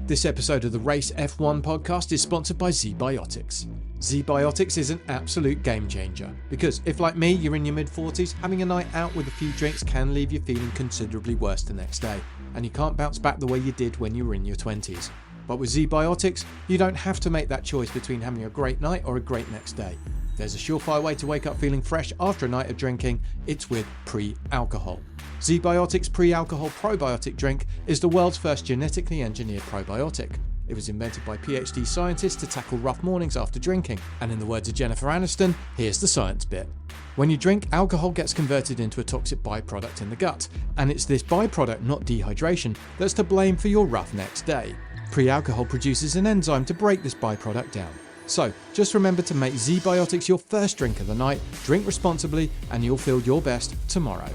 This episode of the Race F1 podcast is sponsored by ZBiotics. ZBiotics is an absolute game changer because if, like me, you're in your mid-40s, having a night out with a few drinks can leave you feeling considerably worse the next day, and you can't bounce back the way you did when you were in your 20s. But with ZBiotics, you don't have to make that choice between having a great night or a great next day. There's a surefire way to wake up feeling fresh after a night of drinking. It's with pre-alcohol. ZBiotics Pre-Alcohol Probiotic Drink is the world's first genetically engineered probiotic. It was invented by PhD scientists to tackle rough mornings after drinking. And in the words of Jennifer Aniston, here's the science bit. When you drink, alcohol gets converted into a toxic byproduct in the gut. And it's this byproduct, not dehydration, that's to blame for your rough next day. Pre-alcohol produces an enzyme to break this byproduct down. So, just remember to make ZBiotics your first drink of the night, drink responsibly, and you'll feel your best tomorrow.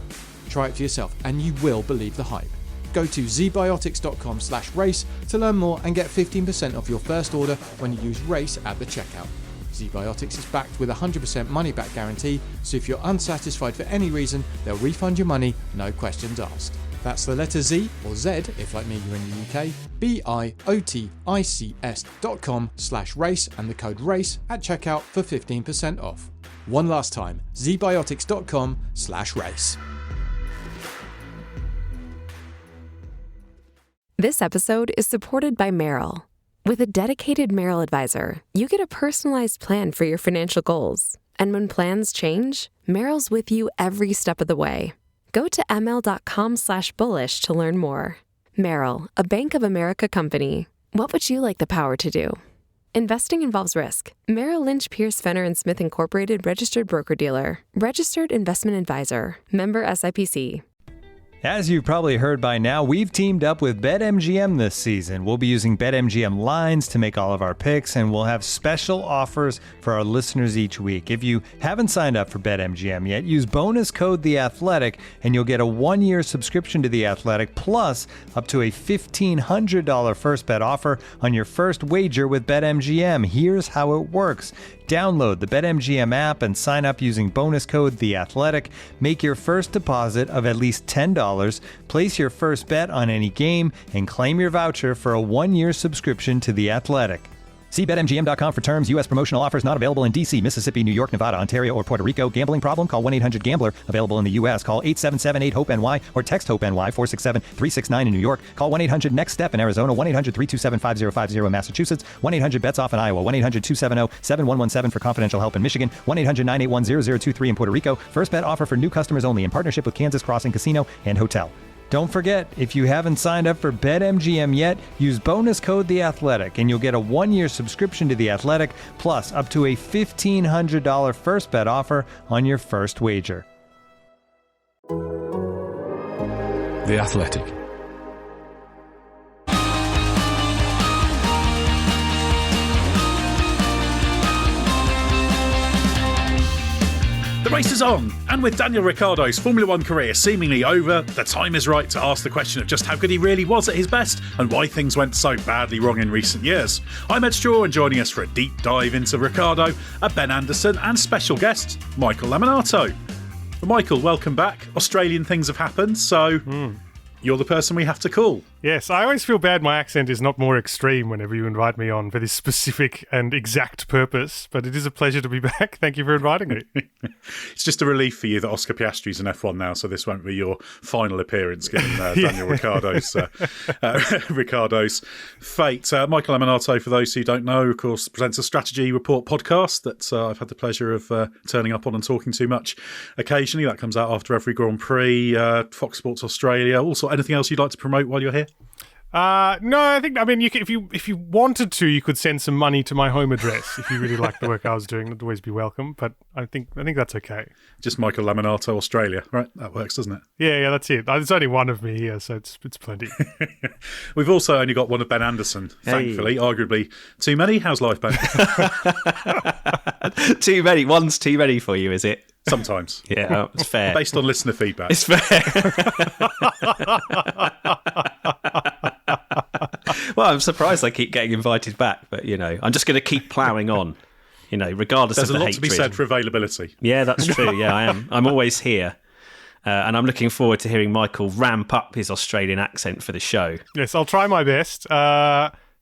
Try it for yourself, and you will believe the hype. Go to zbiotics.com/race to learn more and get 15% off your first order when you use RACE at the checkout. ZBiotics is backed with a 100% money-back guarantee, so if you're unsatisfied for any reason, they'll refund your money, no questions asked. That's the letter Z, or Z, if like me you're in the UK, biotics.com/race and the code RACE at checkout for 15% off. One last time, zbiotics.com/race. This episode is supported by Merrill. With a dedicated Merrill advisor, you get a personalized plan for your financial goals. And when plans change, Merrill's with you every step of the way. Go to ml.com/bullish to learn more. Merrill, a Bank of America company. What would you like the power to do? Investing involves risk. Merrill Lynch, Pierce, Fenner & Smith Incorporated, registered broker-dealer. Registered investment advisor. Member SIPC. As you've probably heard by now, we've teamed up with BetMGM this season. We'll be using BetMGM lines to make all of our picks, and we'll have special offers for our listeners each week. If you haven't signed up for BetMGM yet, use bonus code The Athletic, and you'll get a 1-year subscription to The Athletic, plus up to a $1,500 first bet offer on your first wager with BetMGM. Here's how it works. Download the BetMGM app and sign up using bonus code The Athletic. Make your first deposit of at least $10. Place your first bet on any game and claim your voucher for a 1-year subscription to The Athletic. See BetMGM.com for terms. U.S. promotional offers not available in D.C., Mississippi, New York, Nevada, Ontario, or Puerto Rico. Gambling problem? Call 1-800-GAMBLER. Available in the U.S. Call 877-8-HOPE-NY or text HOPE-NY 467-369 in New York. Call 1-800-NEXT-STEP in Arizona. 1-800-327-5050 in Massachusetts. 1-800-BETS-OFF in Iowa. 1-800-270-7117 for confidential help in Michigan. 1-800-981-0023 in Puerto Rico. First bet offer for new customers only in partnership with Kansas Crossing Casino and Hotel. Don't forget, if you haven't signed up for BetMGM yet, use bonus code The Athletic, and you'll get a 1-year subscription to The Athletic, plus up to a $1,500 first bet offer on your first wager. The Athletic. The race is on, and with Daniel Ricciardo's Formula One career seemingly over, the time is right to ask the question of just how good he really was at his best and why things went so badly wrong in recent years. I'm Edd Straw, and joining us for a deep dive into Ricciardo are Ben Anderson and special guest Michael Lamonato. Well, Michael, welcome back. Australian things have happened, so you're the person we have to call. Yes, I always feel bad my accent is not more extreme whenever you invite me on for this specific and exact purpose, but it is a pleasure to be back. Thank you for inviting me. It's just a relief for you that Oscar Piastri's in F1 now, so this won't be your final appearance given Daniel Ricciardo's fate. Michael Lamonato, for those who don't know, of course, presents a strategy report podcast that I've had the pleasure of turning up on and talking too much occasionally. That comes out after every Grand Prix, Fox Sports Australia. Also, anything else you'd like to promote while you're here? No, I mean, you could, if you wanted to, you could send some money to my home address if you really liked the work I was doing. That'd always be welcome. But I think that's okay. Just Michael Lamonato, Australia, right? That works, doesn't it? Yeah, that's it. There's only one of me here, so it's plenty. We've also only got one of Ben Anderson, thankfully. Arguably too many. How's life, Ben? Too many. One's too many for you, is it? Sometimes. Yeah, it's fair. Based on listener feedback. It's fair. Well, I'm surprised I keep getting invited back, but, I'm just going to keep ploughing on, regardless of the hatred. There's a lot to be said for availability. Yeah, that's true. Yeah, I am. I'm always here. and I'm looking forward to hearing Michael ramp up his Australian accent for the show. Yes, I'll try my best.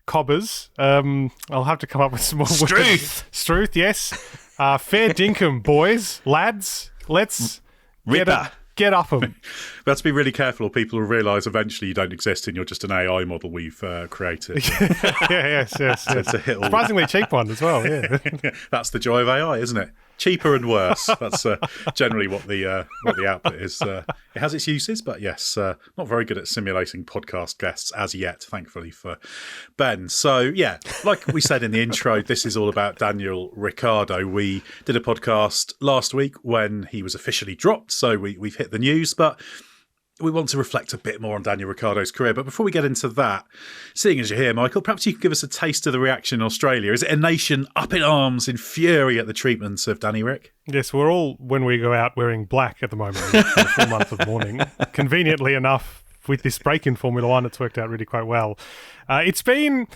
Cobbers. I'll have to come up with some more words. Struth, yes. Fair dinkum, boys, lads. Let's get up them. We have to be really careful or people will realise eventually you don't exist and you're just an AI model we've created. Yes. It's a hit. Surprisingly cheap one as well, yeah. That's the joy of AI, isn't it? Cheaper and worse. That's generally what the output is. It has its uses, but yes, not very good at simulating podcast guests as yet, thankfully for Ben. So yeah, like we said in the intro, this is all about Daniel Ricciardo. We did a podcast last week when he was officially dropped, so we've hit the news, but we want to reflect a bit more on Daniel Ricciardo's career. But before we get into that, seeing as you're here, Michael, perhaps you could give us a taste of the reaction in Australia. Is it a nation up in arms, in fury at the treatment of Danny Rick? Yes, we're all, when we go out, wearing black at the moment for the full month of mourning. Conveniently enough, with this break in Formula One, it's worked out really quite well. It's been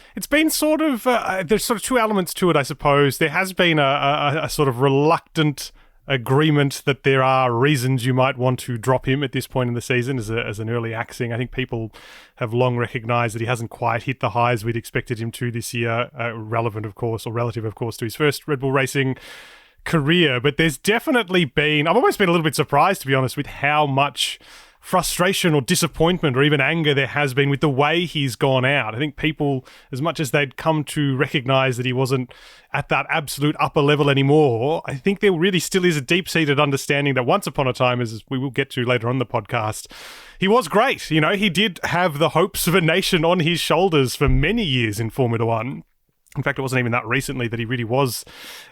sort of, there's sort of two elements to it, I suppose. There has been a sort of reluctant agreement that there are reasons you might want to drop him at this point in the season as an early axing. I think people have long recognised that he hasn't quite hit the highs we'd expected him to this year, relevant, of course, or relative, of course, to his first Red Bull Racing career. But there's definitely been, I've almost been a little bit surprised, to be honest, with how much frustration or disappointment or even anger there has been with the way he's gone out. I think people, as much as they'd come to recognise that he wasn't at that absolute upper level anymore, I think there really still is a deep-seated understanding that once upon a time, as we will get to later on in the podcast, he was great. You know, he did have the hopes of a nation on his shoulders for many years in Formula One. In fact, it wasn't even that recently that he really was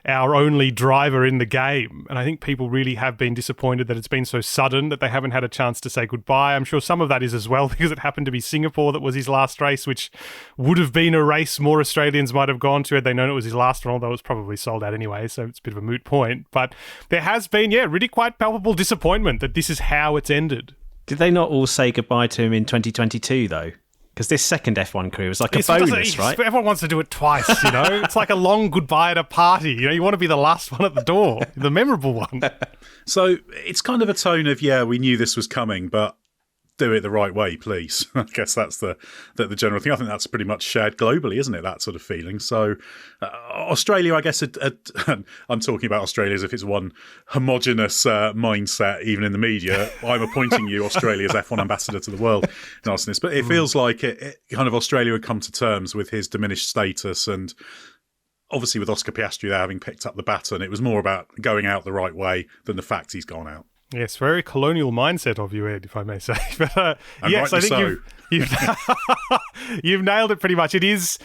our only driver in the game. And I think people really have been disappointed that it's been so sudden that they haven't had a chance to say goodbye. I'm sure some of that is as well because it happened to be Singapore that was his last race, which would have been a race more Australians might have gone to had they known it was his last one, although it was probably sold out anyway, so it's a bit of a moot point. But there has been, really quite palpable disappointment that this is how it's ended. Did they not all say goodbye to him in 2022, though? Because this second F1 career was like a bonus, right? Everyone wants to do it twice, you know? It's like a long goodbye at a party. You know, you want to be the last one at the door, the memorable one. So it's kind of a tone of, we knew this was coming, but do it the right way, please. I guess that's the general thing. I think that's pretty much shared globally, isn't it? That sort of feeling. So Australia, I guess, I'm talking about Australia as if it's one homogenous mindset, even in the media. I'm appointing you Australia's F1 ambassador to the world, in awesomeness. But it feels like it kind of Australia had come to terms with his diminished status, and obviously with Oscar Piastri there having picked up the baton, it was more about going out the right way than the fact he's gone out. Yes, very colonial mindset of you, Ed, if I may say. But yes, I think you've nailed it pretty much. It is.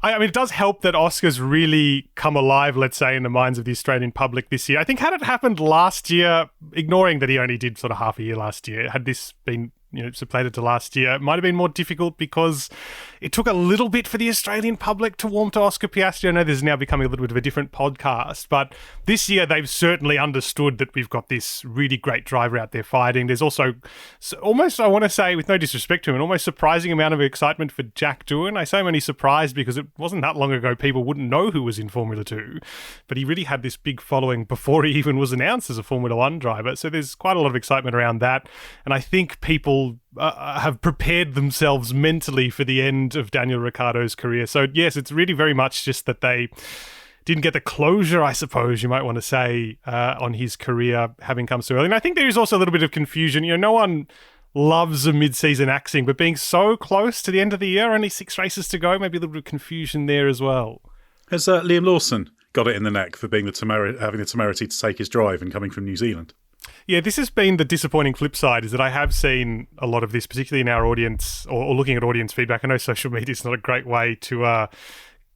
I mean, it does help that Oscar's really come alive, let's say, in the minds of the Australian public this year. I think had it happened last year, ignoring that he only did sort of half a year last year, had this been supplanted to last year, it might have been more difficult because it took a little bit for the Australian public to warm to Oscar Piastri. I know this is now becoming a little bit of a different podcast, but this year they've certainly understood that we've got this really great driver out there fighting. There's also almost, I want to say, with no disrespect to him, an almost surprising amount of excitement for Jack Doohan. I say I'm only surprised because it wasn't that long ago people wouldn't know who was in Formula 2, but he really had this big following before he even was announced as a Formula 1 driver. So there's quite a lot of excitement around that, and I think people have prepared themselves mentally for the end of Daniel Ricciardo's career. So yes, it's really very much just that they didn't get the closure, I suppose you might want to say, on his career having come so early. And I think there is also a little bit of confusion. No one loves a mid-season axing, but being so close to the end of the year, only 6 races to go, maybe a little bit of confusion there as well. Has Liam Lawson got it in the neck for being having the temerity to take his drive and coming from New Zealand? Yeah, this has been the disappointing flip side, is that I have seen a lot of this, particularly in our audience, or looking at audience feedback. I know social media is not a great way to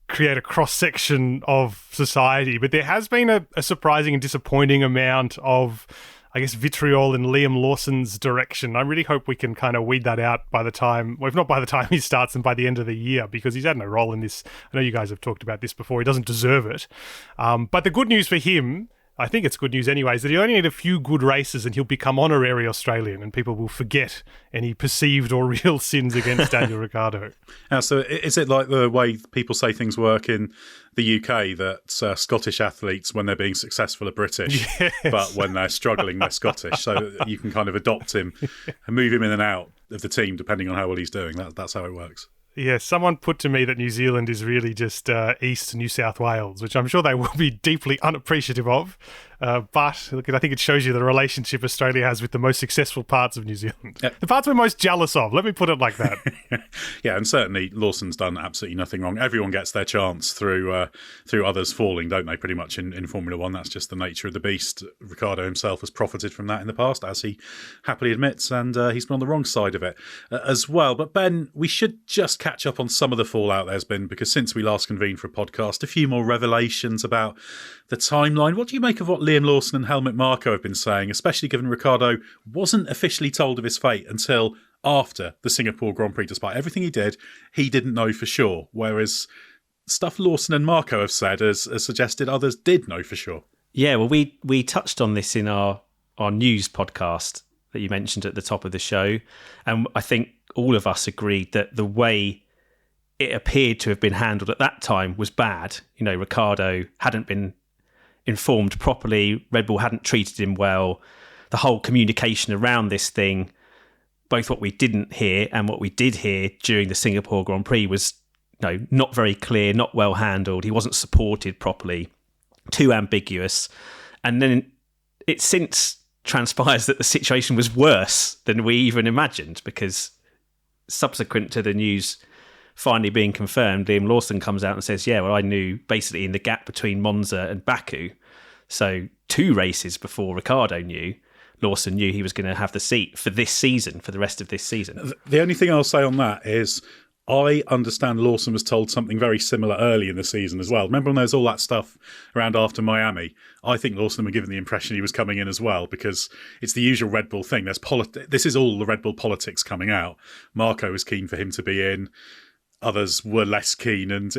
create a cross-section of society, but there has been a surprising and disappointing amount of, I guess, vitriol in Liam Lawson's direction. I really hope we can kind of weed that out by the time, well, if not by the time he starts, and by the end of the year, because he's had no role in this. I know you guys have talked about this before. He doesn't deserve it. But the good news for him, I think it's good news anyways, that he'll only need a few good races and he'll become honorary Australian and people will forget any perceived or real sins against Daniel Ricciardo. So is it like the way people say things work in the UK, that Scottish athletes, when they're being successful, are British, yes, but when they're struggling, they're Scottish, so that you can kind of adopt him and move him in and out of the team depending on how well he's doing. That's how it works. Yeah, someone put to me that New Zealand is really just East New South Wales, which I'm sure they will be deeply unappreciative of. But look, I think it shows you the relationship Australia has with the most successful parts of New Zealand. Yep. The parts we're most jealous of, let me put it like that. Yeah, and certainly Lawson's done absolutely nothing wrong. Everyone gets their chance through others falling, don't they, pretty much in Formula One. That's just the nature of the beast. Ricciardo himself has profited from that in the past, as he happily admits, and he's been on the wrong side of it as well. But Ben, we should just catch up on some of the fallout there's been, because since we last convened for a podcast, a few more revelations about the timeline. What do you make of what Liam Lawson and Helmut Marko have been saying, especially given Ricciardo wasn't officially told of his fate until after the Singapore Grand Prix? Despite everything he did, he didn't know for sure, whereas stuff Lawson and Marko have said has suggested others did know for sure. Yeah, well, we touched on this in our news podcast that you mentioned at the top of the show, and I think all of us agreed that the way it appeared to have been handled at that time was bad. You know, Ricciardo hadn't been informed properly, Red Bull hadn't treated him well. The whole communication around this thing, both what we didn't hear and what we did hear during the Singapore Grand Prix, was not very clear, not well handled. He wasn't supported properly, too ambiguous. And then it since transpires that the situation was worse than we even imagined, because subsequent to the news finally being confirmed, Liam Lawson comes out and says, yeah, well, I knew basically in the gap between Monza and Baku, so 2 races before Ricciardo knew, Lawson knew he was going to have the seat for this season, for the rest of this season. The only thing I'll say on that is I understand Lawson was told something very similar early in the season as well. Remember when there was all that stuff around after Miami? I think Lawson were given the impression he was coming in as well, because it's the usual Red Bull thing. This is all the Red Bull politics coming out. Marko was keen for him to be in. Others were less keen, and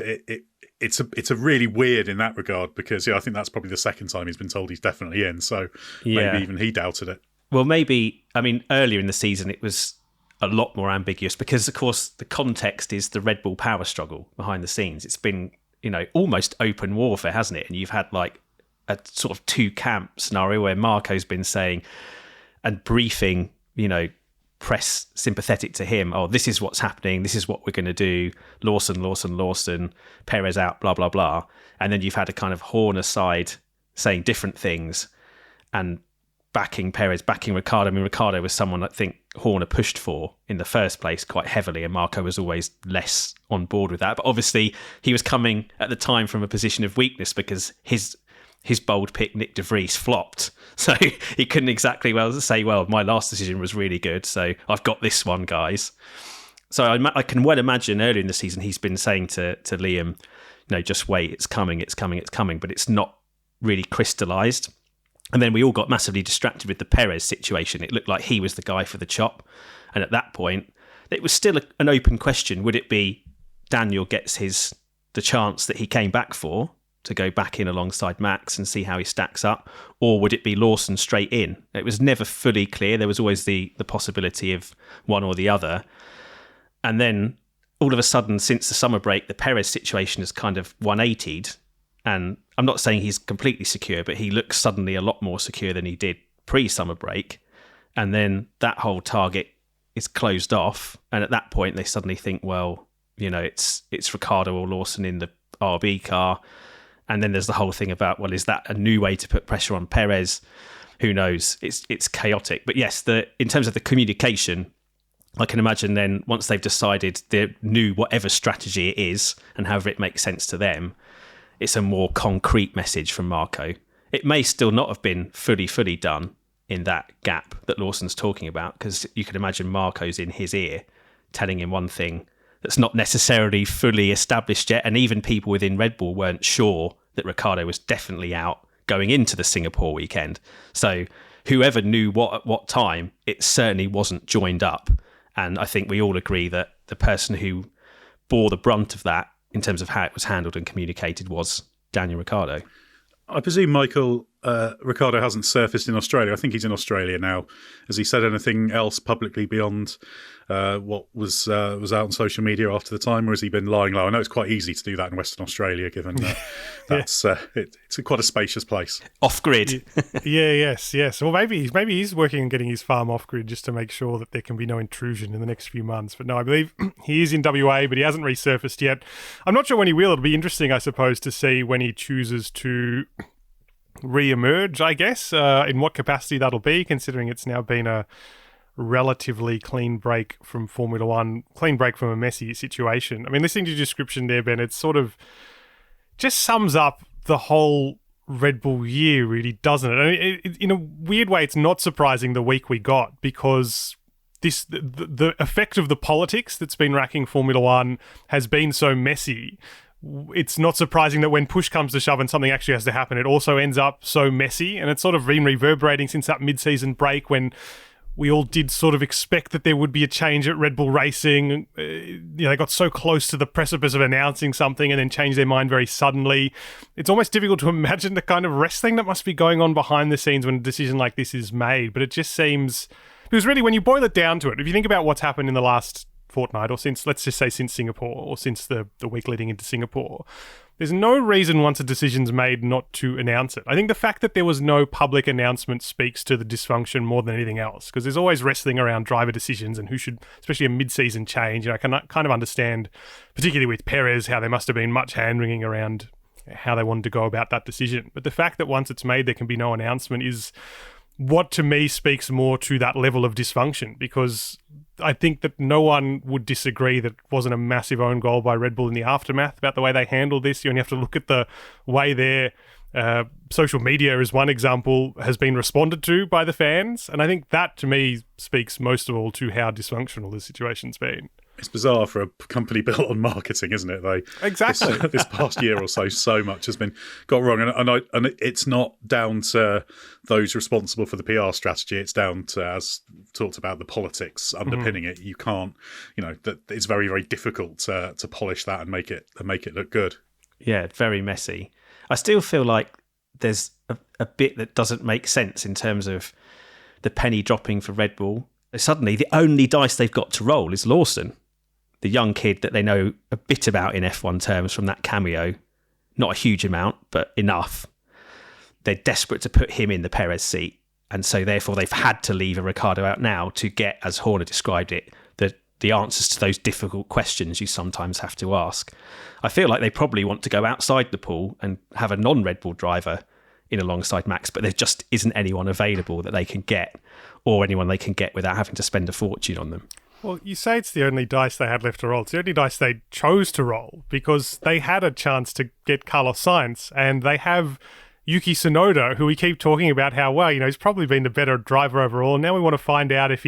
it's a really weird in that regard, because I think that's probably the second time he's been told he's definitely in, so maybe even he doubted it. Well, maybe, earlier in the season it was a lot more ambiguous, because of course the context is the Red Bull power struggle behind the scenes. It's been, almost open warfare, hasn't it? And you've had like a sort of 2-camp scenario where Marko's been saying and briefing, press sympathetic to him, this is what's happening, this is what we're going to do, Lawson, Perez out, blah, blah, blah. And then you've had a kind of Horner side saying different things and backing Perez, backing Ricciardo. Ricciardo was someone I think Horner pushed for in the first place quite heavily, and Marko was always less on board with that. But obviously he was coming at the time from a position of weakness, because his bold pick, Nick de Vries, flopped. So he couldn't exactly say, my last decision was really good, so I've got this one, guys. So I can well imagine earlier in the season he's been saying to Liam, just wait, it's coming, but it's not really crystallised. And then we all got massively distracted with the Perez situation. It looked like he was the guy for the chop. And at that point, it was still an open question. Would it be Daniel gets the chance that he came back for, to go back in alongside Max and see how he stacks up, or would it be Lawson straight in? It was never fully clear. There was always the possibility of one or the other. And then all of a sudden, since the summer break, the Perez situation has kind of 180'd. And I'm not saying he's completely secure, but he looks suddenly a lot more secure than he did pre-summer break. And then that whole target is closed off. And at that point, they suddenly think, it's Ricciardo or Lawson in the RB car. And then there's the whole thing about, is that a new way to put pressure on Perez? Who knows? It's chaotic. But yes, in terms of the communication, I can imagine then once they've decided their new whatever strategy it is, and however it makes sense to them, it's a more concrete message from Marko. It may still not have been fully done in that gap that Lawson's talking about, because you can imagine Marko's in his ear telling him one thing that's not necessarily fully established yet, and even people within Red Bull weren't sure that Ricciardo was definitely out going into the Singapore weekend. So whoever knew what at what time, it certainly wasn't joined up. And I think we all agree that the person who bore the brunt of that in terms of how it was handled and communicated was Daniel Ricciardo. I presume, Michael, Ricciardo hasn't surfaced in Australia. I think he's in Australia now. Has he said anything else publicly beyond what was out on social media after the time, or has he been lying low? I know it's quite easy to do that in Western Australia, given that's it's quite a spacious place. Off grid. Yes. Well, maybe he's working on getting his farm off grid just to make sure that there can be no intrusion in the next few months. But no, I believe he is in WA, but he hasn't resurfaced yet. I'm not sure when he will. It'll be interesting, I suppose, to see when he chooses to re-emerge, I guess, in what capacity that'll be, considering it's now been a relatively clean break from Formula One, clean break from a messy situation. I mean, listening to your description there, Ben, it sort of just sums up the whole Red Bull year, really, doesn't it? I mean, in a weird way, it's not surprising the week we got, because the effect of the politics that's been racking Formula One has been so messy. It's not surprising that when push comes to shove and something actually has to happen, it also ends up so messy. And it's sort of been reverberating since that mid-season break, when we all did sort of expect that there would be a change at Red Bull Racing. They got so close to the precipice of announcing something and then changed their mind very suddenly. It's almost difficult to imagine the kind of wrestling that must be going on behind the scenes when a decision like this is made. But it just seems... Because really, when you boil it down to it, if you think about what's happened in the last fortnight, or since, let's just say since Singapore, or since the week leading into Singapore, there's no reason once a decision's made not to announce it. I think the fact that there was no public announcement speaks to the dysfunction more than anything else, because there's always wrestling around driver decisions and who should, especially a mid-season change. I can kind of understand, particularly with Perez, how there must have been much hand-wringing around how they wanted to go about that decision. But the fact that once it's made, there can be no announcement is what to me speaks more to that level of dysfunction, because I think that no one would disagree that it wasn't a massive own goal by Red Bull in the aftermath about the way they handled this. You only have to look at the way their social media, as one example, has been responded to by the fans. And I think that, to me, speaks most of all to how dysfunctional the situation's been. It's bizarre for a company built on marketing, isn't it? Exactly. This past year or so much has been got wrong, and it's not down to those responsible for the PR strategy. It's down to, as talked about, the politics underpinning it. You can't, that it's very, very difficult to polish that and make it look good. Yeah, very messy. I still feel like there's a bit that doesn't make sense in terms of the penny dropping for Red Bull. Suddenly, the only dice they've got to roll is Lawson, the young kid that they know a bit about in F1 terms from that cameo. Not a huge amount, but enough. They're desperate to put him in the Perez seat, and so therefore they've had to leave a Ricciardo out now to get, as Horner described it, the answers to those difficult questions you sometimes have to ask. I feel like they probably want to go outside the pool and have a non-Red Bull driver in alongside Max, but there just isn't anyone available that they can get, or anyone they can get without having to spend a fortune on them. Well, you say it's the only dice they had left to roll. It's the only dice they chose to roll, because they had a chance to get Carlos Sainz, and they have Yuki Tsunoda, who we keep talking about how, well, he's probably been the better driver overall. And now we want to find out if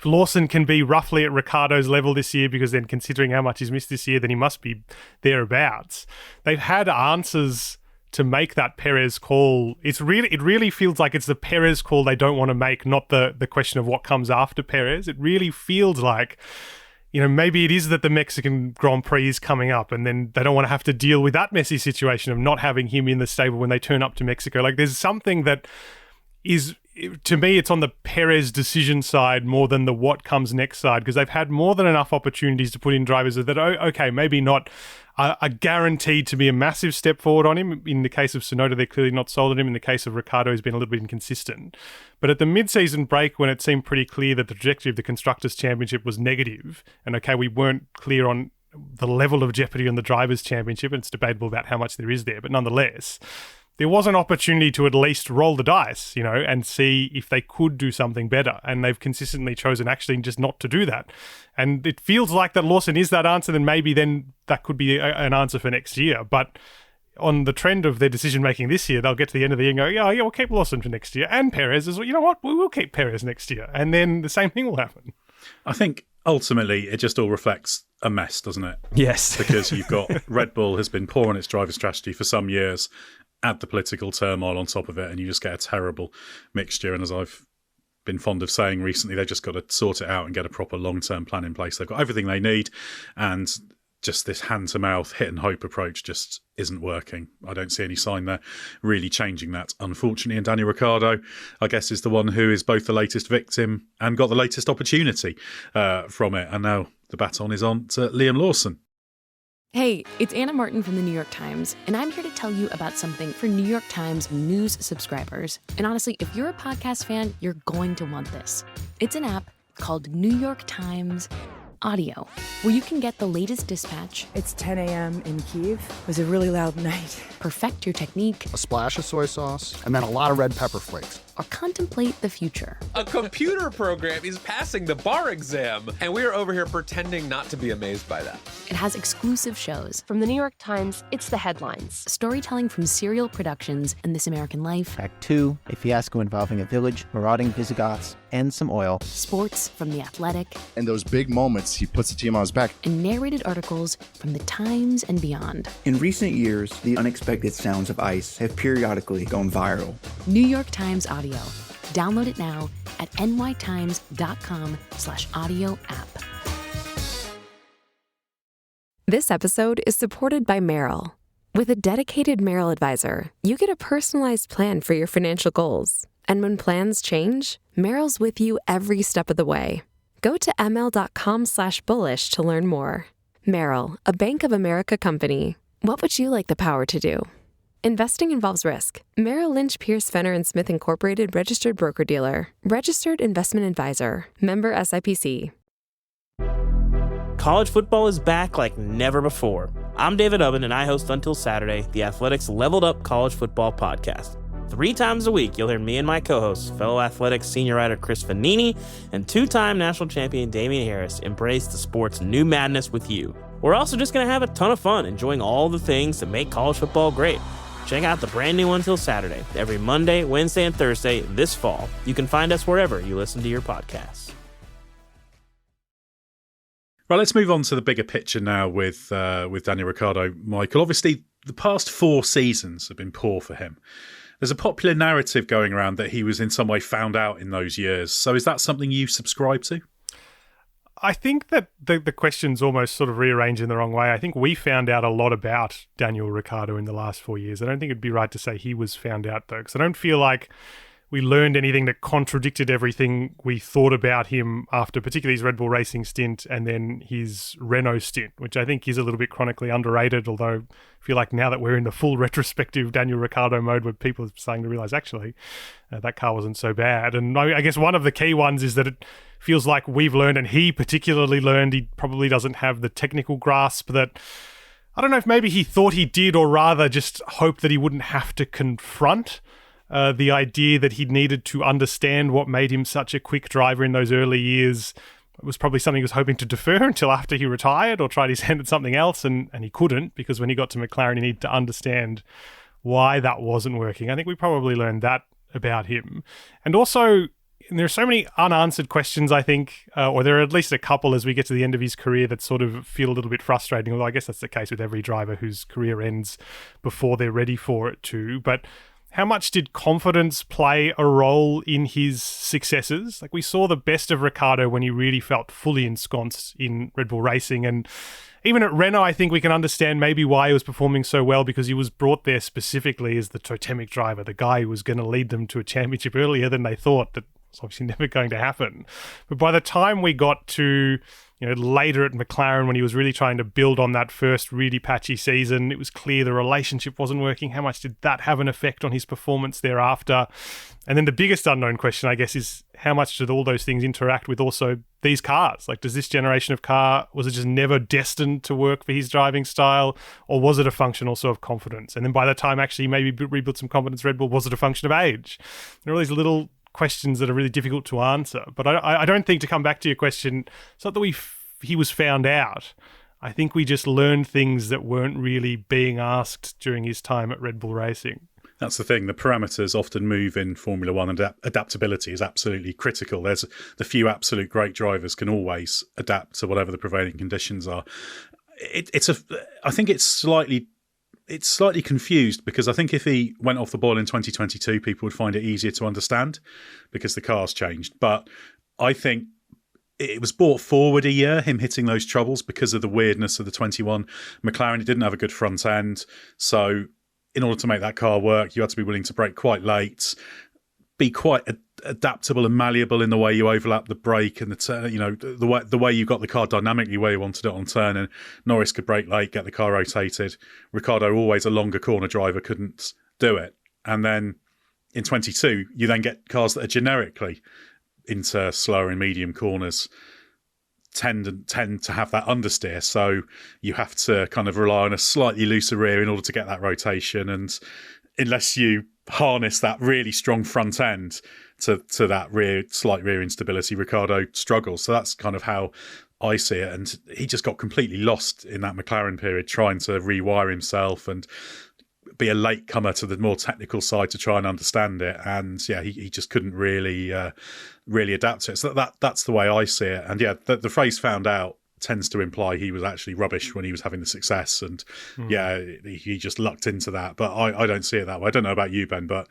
Lawson can be roughly at Ricciardo's level this year, because then considering how much he's missed this year, then he must be thereabouts. They've had answers to make that Perez call. It really feels like it's the Perez call they don't want to make, not the question of what comes after Perez. It really feels like, maybe it is that the Mexican Grand Prix is coming up, and then they don't want to have to deal with that messy situation of not having him in the stable when they turn up to Mexico. Like, there's something that is, to me, it's on the Perez decision side more than the what comes next side, because they've had more than enough opportunities to put in drivers that, okay, maybe not are guaranteed to be a massive step forward on him. In the case of Tsunoda, they're clearly not sold on him. In the case of Ricciardo, he's been a little bit inconsistent. But at the mid-season break, when it seemed pretty clear that the trajectory of the Constructors' Championship was negative, and okay, we weren't clear on the level of jeopardy on the Drivers' Championship, and it's debatable about how much there is there, but nonetheless, there was an opportunity to at least roll the dice, and see if they could do something better. And they've consistently chosen actually just not to do that. And it feels like that Lawson is that answer, then maybe then that could be an answer for next year. But on the trend of their decision-making this year, they'll get to the end of the year and go, yeah, we'll keep Lawson for next year. And Perez as well. You know what? We will keep Perez next year. And then the same thing will happen. I think ultimately it just all reflects a mess, doesn't it? Yes. Because you've got Red Bull has been poor on its driver strategy for some years. Add the political turmoil on top of it, and you just get a terrible mixture. And as I've been fond of saying recently, they've just got to sort it out and get a proper long-term plan in place. They've got everything they need, and just this hand-to-mouth, hit-and-hope approach just isn't working. I don't see any sign there really changing that, unfortunately. And Daniel Ricciardo, I guess, is the one who is both the latest victim and got the latest opportunity from it. And now the baton is on to Liam Lawson. Hey, it's Anna Martin from the New York Times, and I'm here to tell you about something for New York Times News subscribers. And honestly, if you're a podcast fan, you're going to want this. It's an app called New York Times Audio, where you can get the latest dispatch. It's 10 a.m. in Kyiv. It was a really loud night. Perfect your technique. A splash of soy sauce, and then a lot of red pepper flakes. Or contemplate the future. A computer program is passing the bar exam, and we are over here pretending not to be amazed by that. It has exclusive shows. From the New York Times, it's the headlines. Storytelling from Serial Productions and This American Life. Act 2, a fiasco involving a village, marauding Visigoths, and some oil. Sports from The Athletic. In those big moments, he puts the team on his back. And narrated articles from The Times and beyond. In recent years, the unexpected sounds of ice have periodically gone viral. New York Times Audio. Download it now at nytimes.com/audio app. This episode is supported by Merrill. With a dedicated Merrill advisor, you get a personalized plan for your financial goals. And when plans change, Merrill's with you every step of the way. Go to ml.com/bullish to learn more. Merrill, a Bank of America company. What would you like the power to do? Investing involves risk. Merrill Lynch, Pierce, Fenner & Smith Incorporated, registered broker-dealer. Registered investment advisor. Member SIPC. College football is back like never before. I'm David Ubben, and I host Until Saturday, the Athletics Leveled Up College Football Podcast. 3 times a week, you'll hear me and my co-hosts, fellow Athletics senior writer Chris Vanini and 2-time national champion Damian Harris, embrace the sport's new madness with you. We're also just going to have a ton of fun enjoying all the things that make college football great. Check out the brand new Until Saturday, every Monday, Wednesday, and Thursday this fall. You can find us wherever you listen to your podcasts. Right, let's move on to the bigger picture now with Daniel Ricciardo. Michael, obviously, the past 4 seasons have been poor for him. There's a popular narrative going around that he was in some way found out in those years. So is that something you subscribe to? I think that the question's almost sort of rearranged in the wrong way. I think we found out a lot about Daniel Ricciardo in the last 4 years. I don't think it'd be right to say he was found out, though, because I don't feel like we learned anything that contradicted everything we thought about him after particularly his Red Bull Racing stint and then his Renault stint, which I think is a little bit chronically underrated, although I feel like now that we're in the full retrospective Daniel Ricciardo mode where people are starting to realise actually that car wasn't so bad. And I guess one of the key ones is that it feels like we've learned, and he particularly learned, he probably doesn't have the technical grasp that, I don't know if maybe he thought he did, or rather just hoped that he wouldn't have to confront the idea that he needed to understand what made him such a quick driver in those early years. It was probably something he was hoping to defer until after he retired or tried his hand at something else, and he couldn't, because when he got to McLaren, he needed to understand why that wasn't working. I think we probably learned that about him. And also, there are so many unanswered questions, I think, or there are at least a couple as we get to the end of his career that sort of feel a little bit frustrating, although I guess that's the case with every driver whose career ends before they're ready for it to. But how much did confidence play a role in his successes? Like, we saw the best of Ricciardo when he really felt fully ensconced in Red Bull Racing. And even at Renault, I think we can understand maybe why he was performing so well, because he was brought there specifically as the totemic driver, the guy who was going to lead them to a championship earlier than they thought. That was obviously never going to happen. But by the time we got to later at McLaren, when he was really trying to build on that first really patchy season, it was clear the relationship wasn't working. How much did that have an effect on his performance thereafter? And then the biggest unknown question, I guess, is how much did all those things interact with also these cars? Like, does this generation of car, was it just never destined to work for his driving style? Or was it a function also of confidence? And then by the time actually maybe rebuilt some confidence Red Bull, was it a function of age? There are all these little questions that are really difficult to answer. But I don't think, to come back to your question, it's not that he was found out. I think we just learned things that weren't really being asked during his time at Red Bull Racing. That's the thing. The parameters often move in Formula One, and adaptability is absolutely critical. There's the few absolute great drivers can always adapt to whatever the prevailing conditions are. I think it's slightly confused, because I think if he went off the boil in 2022, people would find it easier to understand because the car's changed. But I think it was brought forward a year, him hitting those troubles because of the weirdness of the 21 McLaren. It didn't have a good front end. So in order to make that car work, you had to be willing to brake quite late, be quite adaptable and malleable in the way you overlap the brake and the turn, the way you got the car dynamically where you wanted it on turn. And Norris could brake late, get the car rotated. Ricciardo, always a longer corner driver, couldn't do it. And then in 22, you then get cars that are generically into slower and medium corners tend to have that understeer. So you have to kind of rely on a slightly looser rear in order to get that rotation. And unless you harness that really strong front end to that slight rear instability, Ricciardo struggles. So that's kind of how I see it. And he just got completely lost in that McLaren period, trying to rewire himself and be a latecomer to the more technical side to try and understand it. And yeah, he just couldn't really adapt to it. So that's the way I see it. And yeah, the phrase "found out" tends to imply he was actually rubbish when he was having the success. And yeah, he just lucked into that. But I don't see it that way. I don't know about you, Ben, but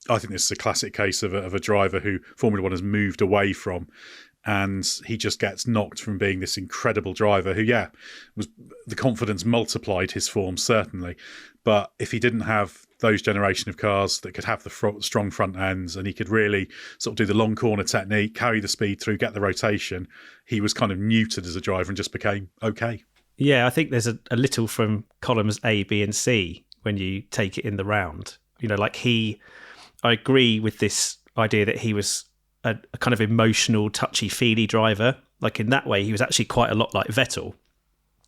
I think this is a classic case of a driver who Formula One has moved away from. And he just gets knocked from being this incredible driver who, yeah, was the confidence multiplied his form, certainly. But if he didn't have those generation of cars that could have the strong front ends and he could really sort of do the long corner technique, carry the speed through, get the rotation, he was kind of neutered as a driver and just became okay. Yeah, I think there's a little from columns A, B and C when you take it in the round. I agree with this idea that he was a kind of emotional, touchy-feely driver. Like in that way, he was actually quite a lot like Vettel.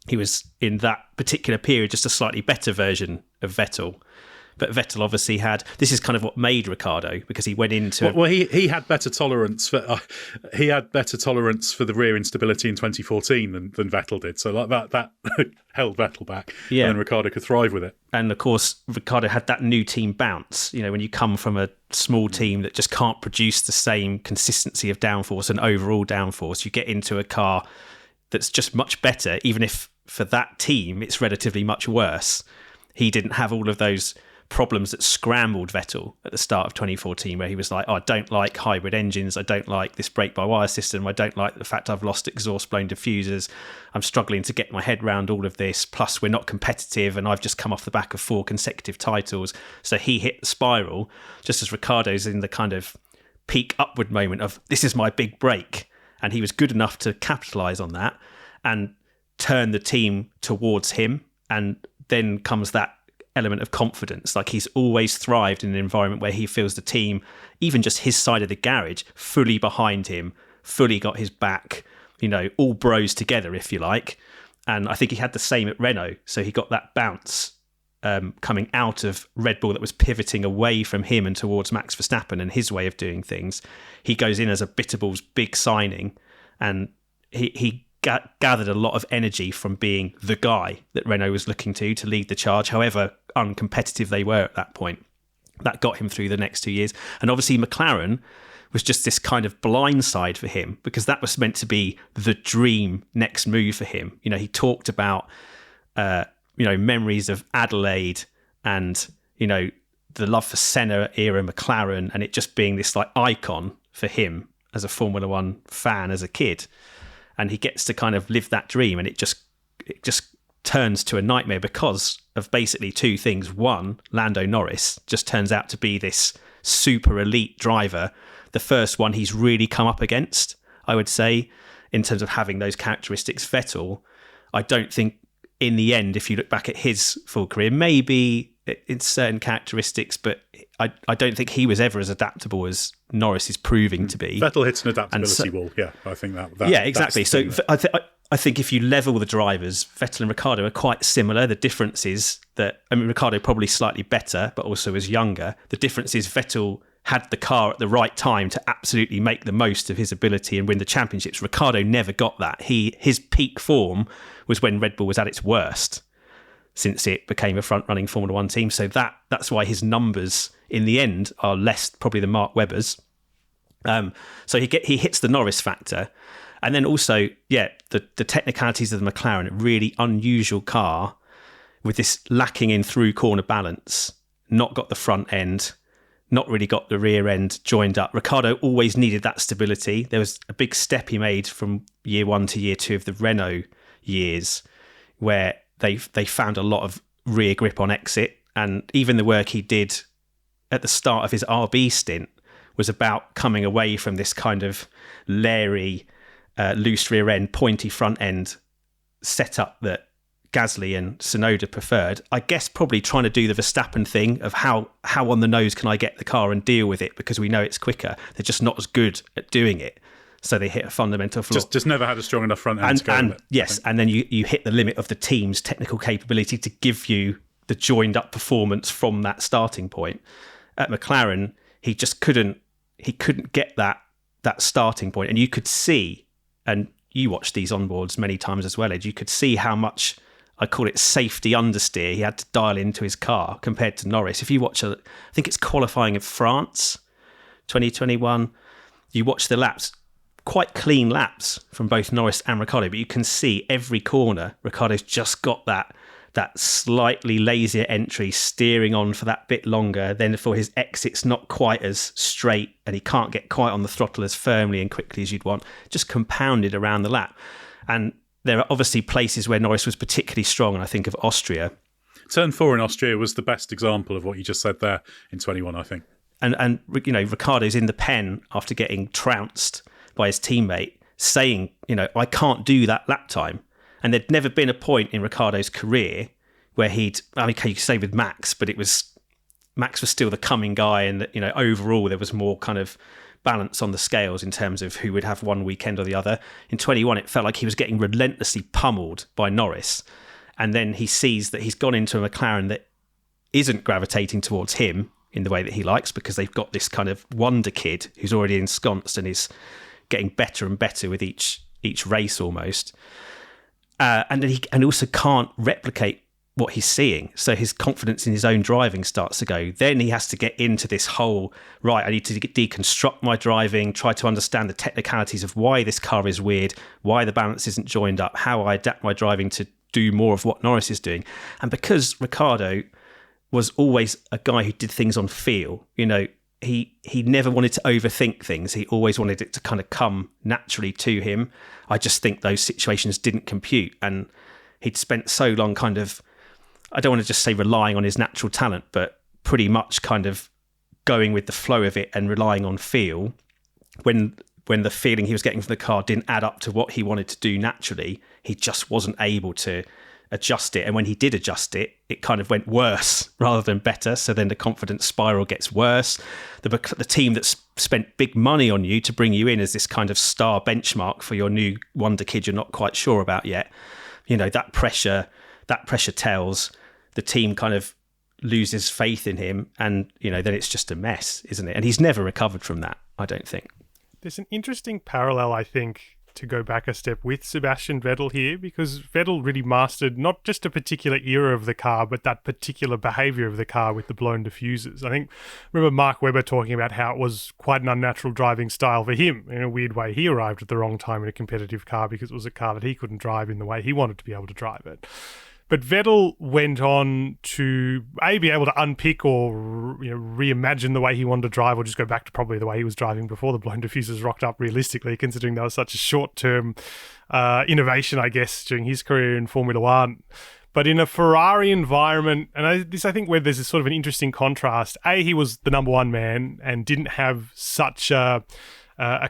He was, in that particular period, just a slightly better version of Vettel. But Vettel obviously this is kind of what made Ricciardo, because he went into... Well, he had better tolerance for the rear instability in 2014 than Vettel did. So like that held Vettel back. Yeah. And then Ricciardo could thrive with it. And of course, Ricciardo had that new team bounce. When you come from a small team that just can't produce the same consistency of downforce and overall downforce, you get into a car that's just much better, even if for that team it's relatively much worse. He didn't have all of those problems that scrambled Vettel at the start of 2014, where he was like, I don't like hybrid engines, I don't like this brake-by-wire system, I don't like the fact I've lost exhaust-blown diffusers, I'm struggling to get my head around all of this, plus we're not competitive and I've just come off the back of 4 consecutive titles. So he hit the spiral, just as Ricciardo's in the kind of peak upward moment of, this is my big break. And he was good enough to capitalise on that and turn the team towards him. And then comes that element of confidence. Like, he's always thrived in an environment where he feels the team, even just his side of the garage, fully behind him, fully got his back, all bros together, if you like. And I think he had the same at Renault. So he got that bounce coming out of Red Bull that was pivoting away from him and towards Max Verstappen and his way of doing things. He goes in as a Bitterballs big signing, and he gathered a lot of energy from being the guy that Renault was looking to lead the charge, however uncompetitive they were at that point. That got him through the next 2 years. And obviously McLaren was just this kind of blindside for him, because that was meant to be the dream next move for him. He talked about memories of Adelaide and the love for Senna era McLaren, and it just being this like icon for him as a Formula One fan as a kid. And he gets to kind of live that dream, and it just turns to a nightmare because of basically 2 things. One, Lando Norris just turns out to be this super elite driver. The first one he's really come up against, I would say, in terms of having those characteristics. Vettel, I don't think in the end, if you look back at his full career, maybe in certain characteristics, but I don't think he was ever as adaptable as Norris is proving to be. Vettel hits an adaptability wall. Yeah, I think that yeah, exactly. So I think if you level the drivers, Vettel and Ricciardo are quite similar. The difference is that, Ricciardo probably slightly better, but also was younger. The difference is Vettel had the car at the right time to absolutely make the most of his ability and win the championships. Ricciardo never got that. His peak form was when Red Bull was at its worst, since it became a front-running Formula One team. So that's why his numbers in the end are less probably than Mark Webber's. So he hits the Norris factor. And then also, the technicalities of the McLaren, a really unusual car with this lacking in through corner balance, not got the front end, not really got the rear end joined up. Ricciardo always needed that stability. There was a big step he made from year 1 to year 2 of the Renault years where they found a lot of rear grip on exit, and even the work he did at the start of his RB stint was about coming away from this kind of leery, loose rear end, pointy front end setup that Gasly and Tsunoda preferred. I guess probably trying to do the Verstappen thing of how on the nose can I get the car and deal with it because we know it's quicker. They're just not as good at doing it. So they hit a fundamental flaw. Just never had a strong enough front end to go with it. Yes, and then you hit the limit of the team's technical capability to give you the joined up performance from that starting point. At McLaren, he just couldn't get that starting point. And you could see, and you watched these onboards many times as well, Ed, you could see how much, I call it safety understeer, he had to dial into his car compared to Norris. If you watch, I think it's qualifying in France, 2021, you watch the laps, quite clean laps from both Norris and Ricciardo, but you can see every corner, Ricciardo's just got that slightly lazier entry, steering on for that bit longer, then for his exits not quite as straight, and he can't get quite on the throttle as firmly and quickly as you'd want, just compounded around the lap. And there are obviously places where Norris was particularly strong, and I think of Austria. Turn 4 in Austria was the best example of what you just said there in 21, I think. And you know, Ricciardo's in the pen after getting trounced by his teammate, saying, you know, I can't do that lap time. And there'd never been a point in Ricciardo's career where you could say with Max, but Max was still the coming guy, and you know, overall there was more kind of balance on the scales in terms of who would have one weekend or the other. In 21, it felt like he was getting relentlessly pummeled by Norris, and then he sees that he's gone into a McLaren that isn't gravitating towards him in the way that he likes, because they've got this kind of wonder kid who's already ensconced and is getting better and better with each race almost. And then he also can't replicate what he's seeing. So his confidence in his own driving starts to go. Then he has to get into this whole, right, I need to deconstruct my driving, try to understand the technicalities of why this car is weird, why the balance isn't joined up, how I adapt my driving to do more of what Norris is doing. And because Ricciardo was always a guy who did things on feel, you know, he never wanted to overthink things. He always wanted it to kind of come naturally to him. I just think those situations didn't compute, and he'd spent so long kind of, I don't want to just say relying on his natural talent, but pretty much kind of going with the flow of it and relying on feel. When the feeling he was getting from the car didn't add up to what he wanted to do naturally, he just wasn't able to adjust it. And when he did adjust it, it kind of went worse rather than better. So then the confidence spiral gets worse. The team that's spent big money on you to bring you in as this kind of star benchmark for your new wonder kid you're not quite sure about yet, you know, that pressure tells. The team kind of loses faith in him, and you know, then it's just a mess, isn't it? And he's never recovered from that, I don't think. There's an interesting parallel, I think, to go back a step with Sebastian Vettel here, because Vettel really mastered not just a particular era of the car, but that particular behaviour of the car with the blown diffusers. I remember Mark Webber talking about how it was quite an unnatural driving style for him. In a weird way, he arrived at the wrong time in a competitive car because it was a car that he couldn't drive in the way he wanted to be able to drive it. But Vettel went on to be able to unpick or reimagine the way he wanted to drive, or just go back to probably the way he was driving before the blown diffusers rocked up, realistically, considering that was such a short-term innovation, I guess, during his career in Formula One. But in a Ferrari environment, and I think where there's a sort of an interesting contrast, he was the number one man and didn't have such a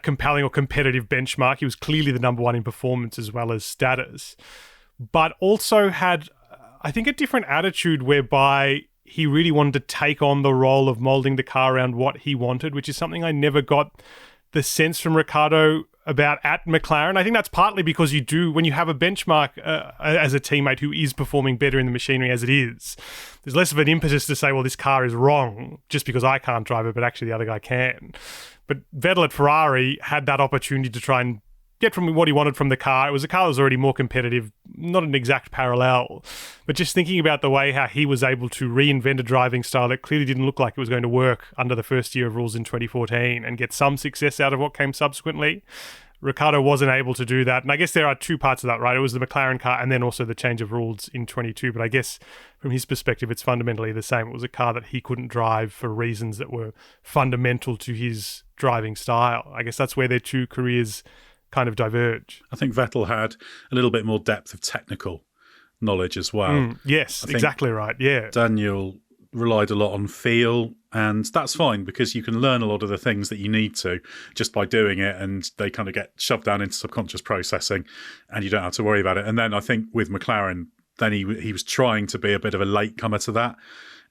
compelling or competitive benchmark. He was clearly the number one in performance as well as status, but also had, I think, a different attitude whereby he really wanted to take on the role of moulding the car around what he wanted, which is something I never got the sense from Ricciardo about at McLaren. I think that's partly because you do, when you have a benchmark as a teammate who is performing better in the machinery as it is, there's less of an impetus to say, well, this car is wrong just because I can't drive it, but actually the other guy can. But Vettel at Ferrari had that opportunity to try and get from what he wanted from the car. It was a car that was already more competitive, not an exact parallel, but just thinking about the way how he was able to reinvent a driving style that clearly didn't look like it was going to work under the first year of rules in 2014 and get some success out of what came subsequently. Ricciardo wasn't able to do that. And I guess there are two parts of that, right? It was the McLaren car and then also the change of rules in 22. But I guess from his perspective, it's fundamentally the same. It was a car that he couldn't drive for reasons that were fundamental to his driving style. I guess that's where their two careers kind of diverge. I think Vettel had a little bit more depth of technical knowledge as well. Yes, exactly right. Yeah. Daniel relied a lot on feel, and that's fine because you can learn a lot of the things that you need to just by doing it, and they kind of get shoved down into subconscious processing and you don't have to worry about it. And then I think with McLaren, then he was trying to be a bit of a latecomer to that,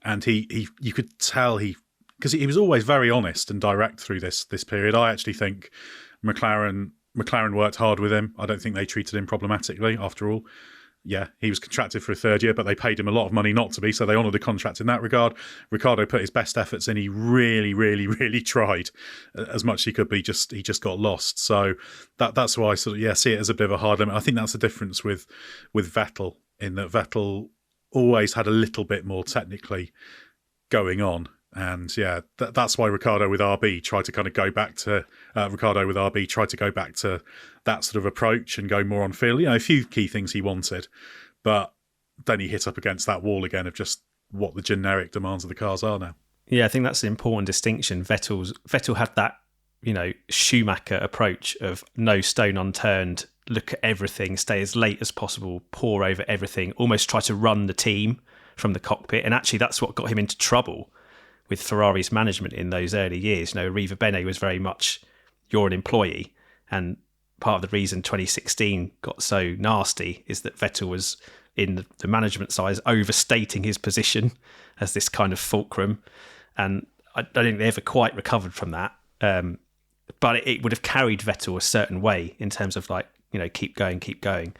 and you could tell because he was always very honest and direct through this period. I actually think McLaren worked hard with him. I don't think they treated him problematically after all. Yeah, he was contracted for a third year, but they paid him a lot of money not to be, so they honoured the contract in that regard. Ricciardo put his best efforts in. He really, really, really tried as much as he could, but he just got lost. So that's why I sort of see it as a bit of a hard limit. I think that's the difference with Vettel, in that Vettel always had a little bit more technically going on. And that's why Ricciardo with RB tried to kind of go back to that sort of approach and go more on feel. A few key things he wanted, but then he hit up against that wall again of just what the generic demands of the cars are now. Yeah, I think that's an important distinction. Vettel had that, Schumacher approach of no stone unturned, look at everything, stay as late as possible, pore over everything, almost try to run the team from the cockpit. And actually that's what got him into trouble with Ferrari's management in those early years. Riva Bene was very much, you're an employee. And part of the reason 2016 got so nasty is that Vettel was in the management side overstating his position as this kind of fulcrum. And I don't think they ever quite recovered from that. But it would have carried Vettel a certain way in terms of keep going,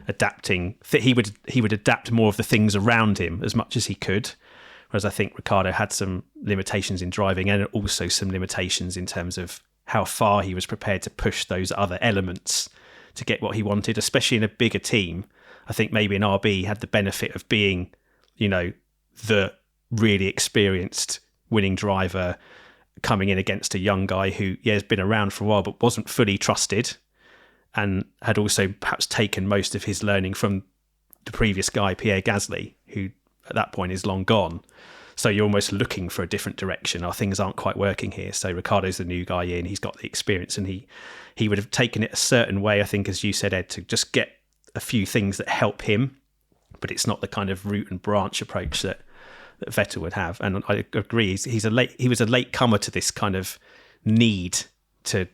adapting. He would adapt more of the things around him as much as he could. Whereas I think Ricciardo had some limitations in driving and also some limitations in terms of how far he was prepared to push those other elements to get what he wanted, especially in a bigger team. I think maybe an RB had the benefit of being, the really experienced winning driver coming in against a young guy who, has been around for a while but wasn't fully trusted and had also perhaps taken most of his learning from the previous guy, Pierre Gasly, who at that point is long gone. So you're almost looking for a different direction. Our things aren't quite working here. So Ricciardo's the new guy in. He's got the experience, and he would have taken it a certain way, I think, as you said, Ed, to just get a few things that help him. But it's not the kind of root and branch approach that Vettel would have. And I agree. He was a late comer to this kind of need to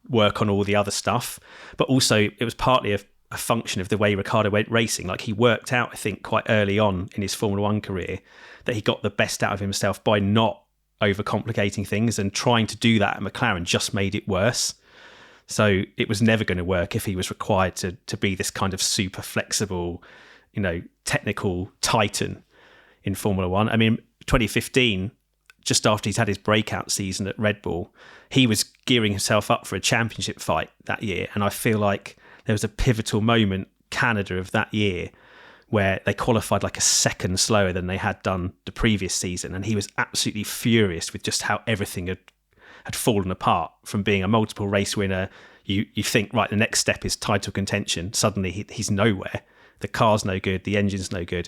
work on all the other stuff. But also it was partly a function of the way Ricciardo went racing. Like, he worked out, I think, quite early on in his Formula One career that he got the best out of himself by not overcomplicating things, and trying to do that at McLaren just made it worse. So it was never going to work if he was required to be this kind of super flexible, technical titan in Formula One. I mean, 2015, just after he's had his breakout season at Red Bull, he was gearing himself up for a championship fight that year. And I feel like there was a pivotal moment, Canada of that year, where they qualified like a second slower than they had done the previous season. And he was absolutely furious with just how everything had fallen apart from being a multiple race winner. You think, right, the next step is title contention. Suddenly he's nowhere. The car's no good. The engine's no good.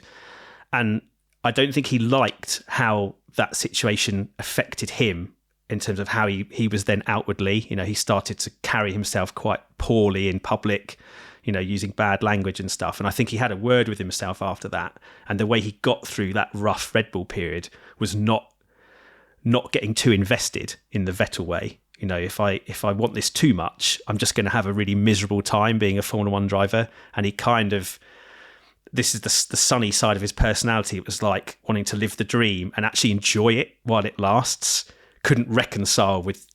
And I don't think he liked how that situation affected him in terms of how he was then outwardly. He started to carry himself quite poorly in public, using bad language and stuff. And I think he had a word with himself after that. And the way he got through that rough Red Bull period was not getting too invested in the Vettel way. If I want this too much, I'm just going to have a really miserable time being a Formula One driver. And he kind of, this is the sunny side of his personality. It was like wanting to live the dream and actually enjoy it while it lasts. Couldn't reconcile with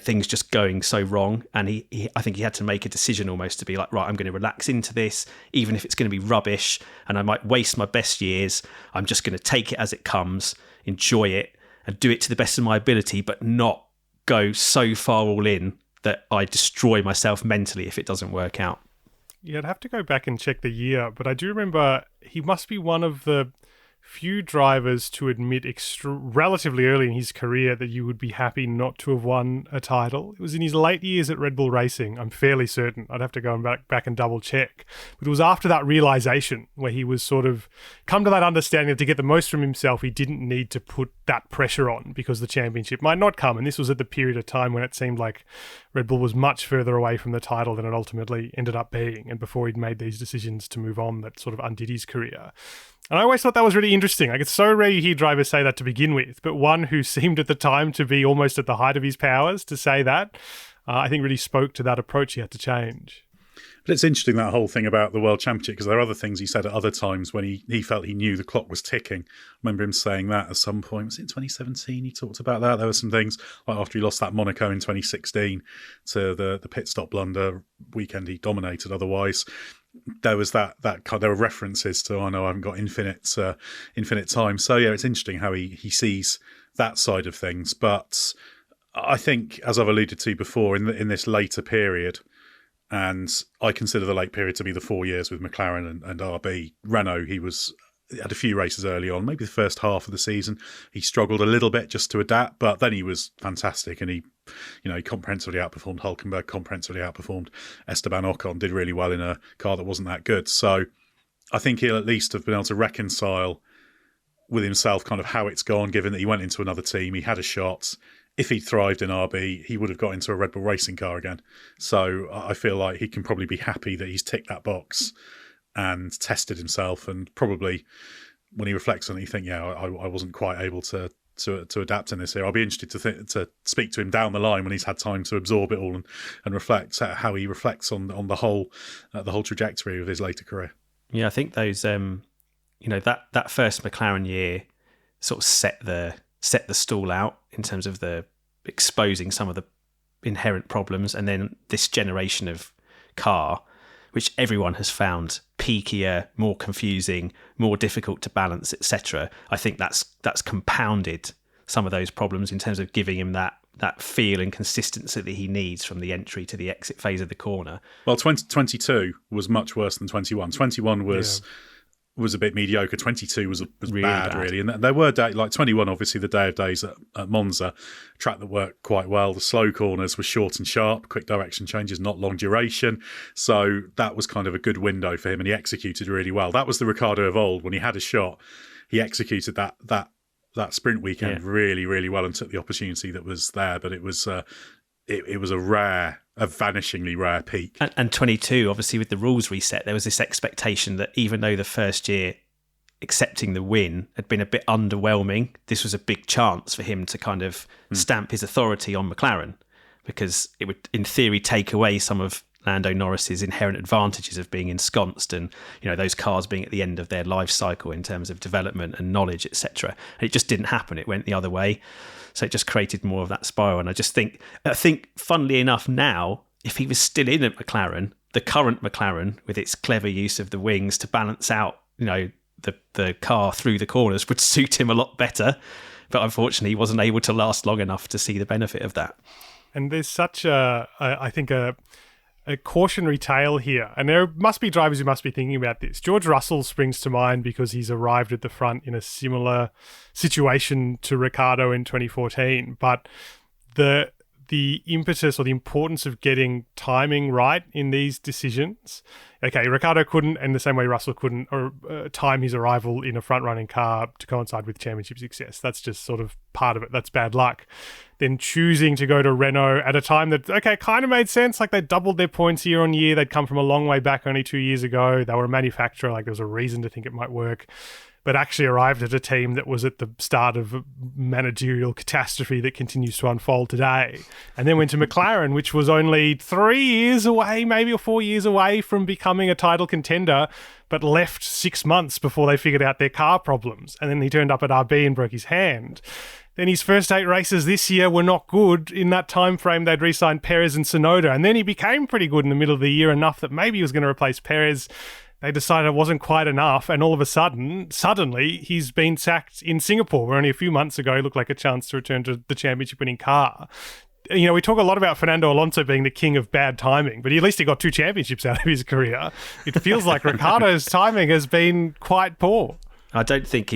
things just going so wrong, and I think he had to make a decision almost to be like, right, I'm going to relax into this, even if it's going to be rubbish and I might waste my best years. I'm just going to take it as it comes, enjoy it, and do it to the best of my ability, but not go so far all in that I destroy myself mentally if it doesn't work out. Yeah, I'd have to go back and check the year, but I do remember he must be one of the few drivers to admit relatively early in his career that you would be happy not to have won a title. It was in his late years at Red Bull Racing, I'm fairly certain. I'd have to go back and double check. But it was after that realization where he was sort of come to that understanding that to get the most from himself, he didn't need to put that pressure on because the championship might not come. And this was at the period of time when it seemed like Red Bull was much further away from the title than it ultimately ended up being. And before he'd made these decisions to move on, that sort of undid his career. And I always thought that was really interesting. Like, it's so rare you hear drivers say that to begin with, but one who seemed at the time to be almost at the height of his powers to say that, I think really spoke to that approach he had to change. But it's interesting, that whole thing about the World Championship, because there are other things he said at other times when he felt he knew the clock was ticking. I remember him saying that at some point. Was it in 2017 he talked about that? There were some things, like after he lost that Monaco in 2016 to the pit stop blunder weekend he dominated otherwise. There was that there were references to, I know I haven't got infinite time. So yeah, it's interesting how he sees that side of things. But I think, as I've alluded to before, in this later period, and I consider the late period to be the 4 years with McLaren and RB. Renault, he had a few races early on, maybe the first half of the season. He struggled a little bit just to adapt, but then he was fantastic, and he comprehensively outperformed Hülkenberg, comprehensively outperformed Esteban Ocon, did really well in a car that wasn't that good. So I think he'll at least have been able to reconcile with himself kind of how it's gone, given that he went into another team, he had a shot. If he'd thrived in RB, he would have got into a Red Bull racing car again. So I feel like he can probably be happy that he's ticked that box and tested himself. And probably when he reflects on it, you think, yeah, I wasn't quite able to adapt in this here. I'll be interested to speak to him down the line when he's had time to absorb it all and reflect how he reflects on the whole trajectory of his later career. Yeah, I think those that first McLaren year sort of set the stall out in terms of the exposing some of the inherent problems, and then this generation of car, which everyone has found peakier, more confusing, more difficult to balance, etc. I think that's compounded some of those problems in terms of giving him that feel and consistency that he needs from the entry to the exit phase of the corner. Well, 2022 was much worse than 21. 21 was a bit mediocre. 22 was really bad, really. And there were days, like 21, obviously the day of days at Monza, track that worked quite well. The slow corners were short and sharp, quick direction changes, not long duration. So that was kind of a good window for him, and he executed really well. That was the Ricciardo of old. When he had a shot, he executed that sprint weekend really, really well and took the opportunity that was there. But it was a vanishingly rare peak. And 22, obviously, with the rules reset, there was this expectation that even though the first year accepting the win had been a bit underwhelming, this was a big chance for him to kind of stamp his authority on McLaren, because it would, in theory, take away some of Lando Norris's inherent advantages of being ensconced and, those cars being at the end of their life cycle in terms of development and knowledge, etc. And it just didn't happen. It went the other way. So it just created more of that spiral. And I think, funnily enough, now, if he was still in at McLaren, the current McLaren, with its clever use of the wings to balance out, the car through the corners, would suit him a lot better. But unfortunately, he wasn't able to last long enough to see the benefit of that. And there's such a cautionary tale here. And there must be drivers who must be thinking about this. George Russell springs to mind because he's arrived at the front in a similar situation to Ricciardo in 2014. But the impetus or the importance of getting timing right in these decisions. Okay, Ricciardo couldn't, and the same way Russell couldn't, time his arrival in a front-running car to coincide with championship success. That's just sort of part of it. That's bad luck. Then choosing to go to Renault at a time that, kind of made sense. Like, they doubled their points year on year. They'd come from a long way back only 2 years ago. They were a manufacturer. Like, there was a reason to think it might work. But actually arrived at a team that was at the start of a managerial catastrophe that continues to unfold today. And then went to McLaren, which was only 3 years away, maybe, or 4 years away from becoming a title contender, but left 6 months before they figured out their car problems. And then he turned up at RB and broke his hand. Then his first 8 races this year were not good. In that time frame, they'd re-signed Perez and Tsunoda. And then he became pretty good in the middle of the year, enough that maybe he was going to replace Perez. They decided it wasn't quite enough, and all of a sudden, suddenly, he's been sacked in Singapore, where only a few months ago he looked like a chance to return to the championship-winning car. We talk a lot about Fernando Alonso being the king of bad timing, but at least he got 2 championships out of his career. It feels like Ricciardo's timing has been quite poor. I don't think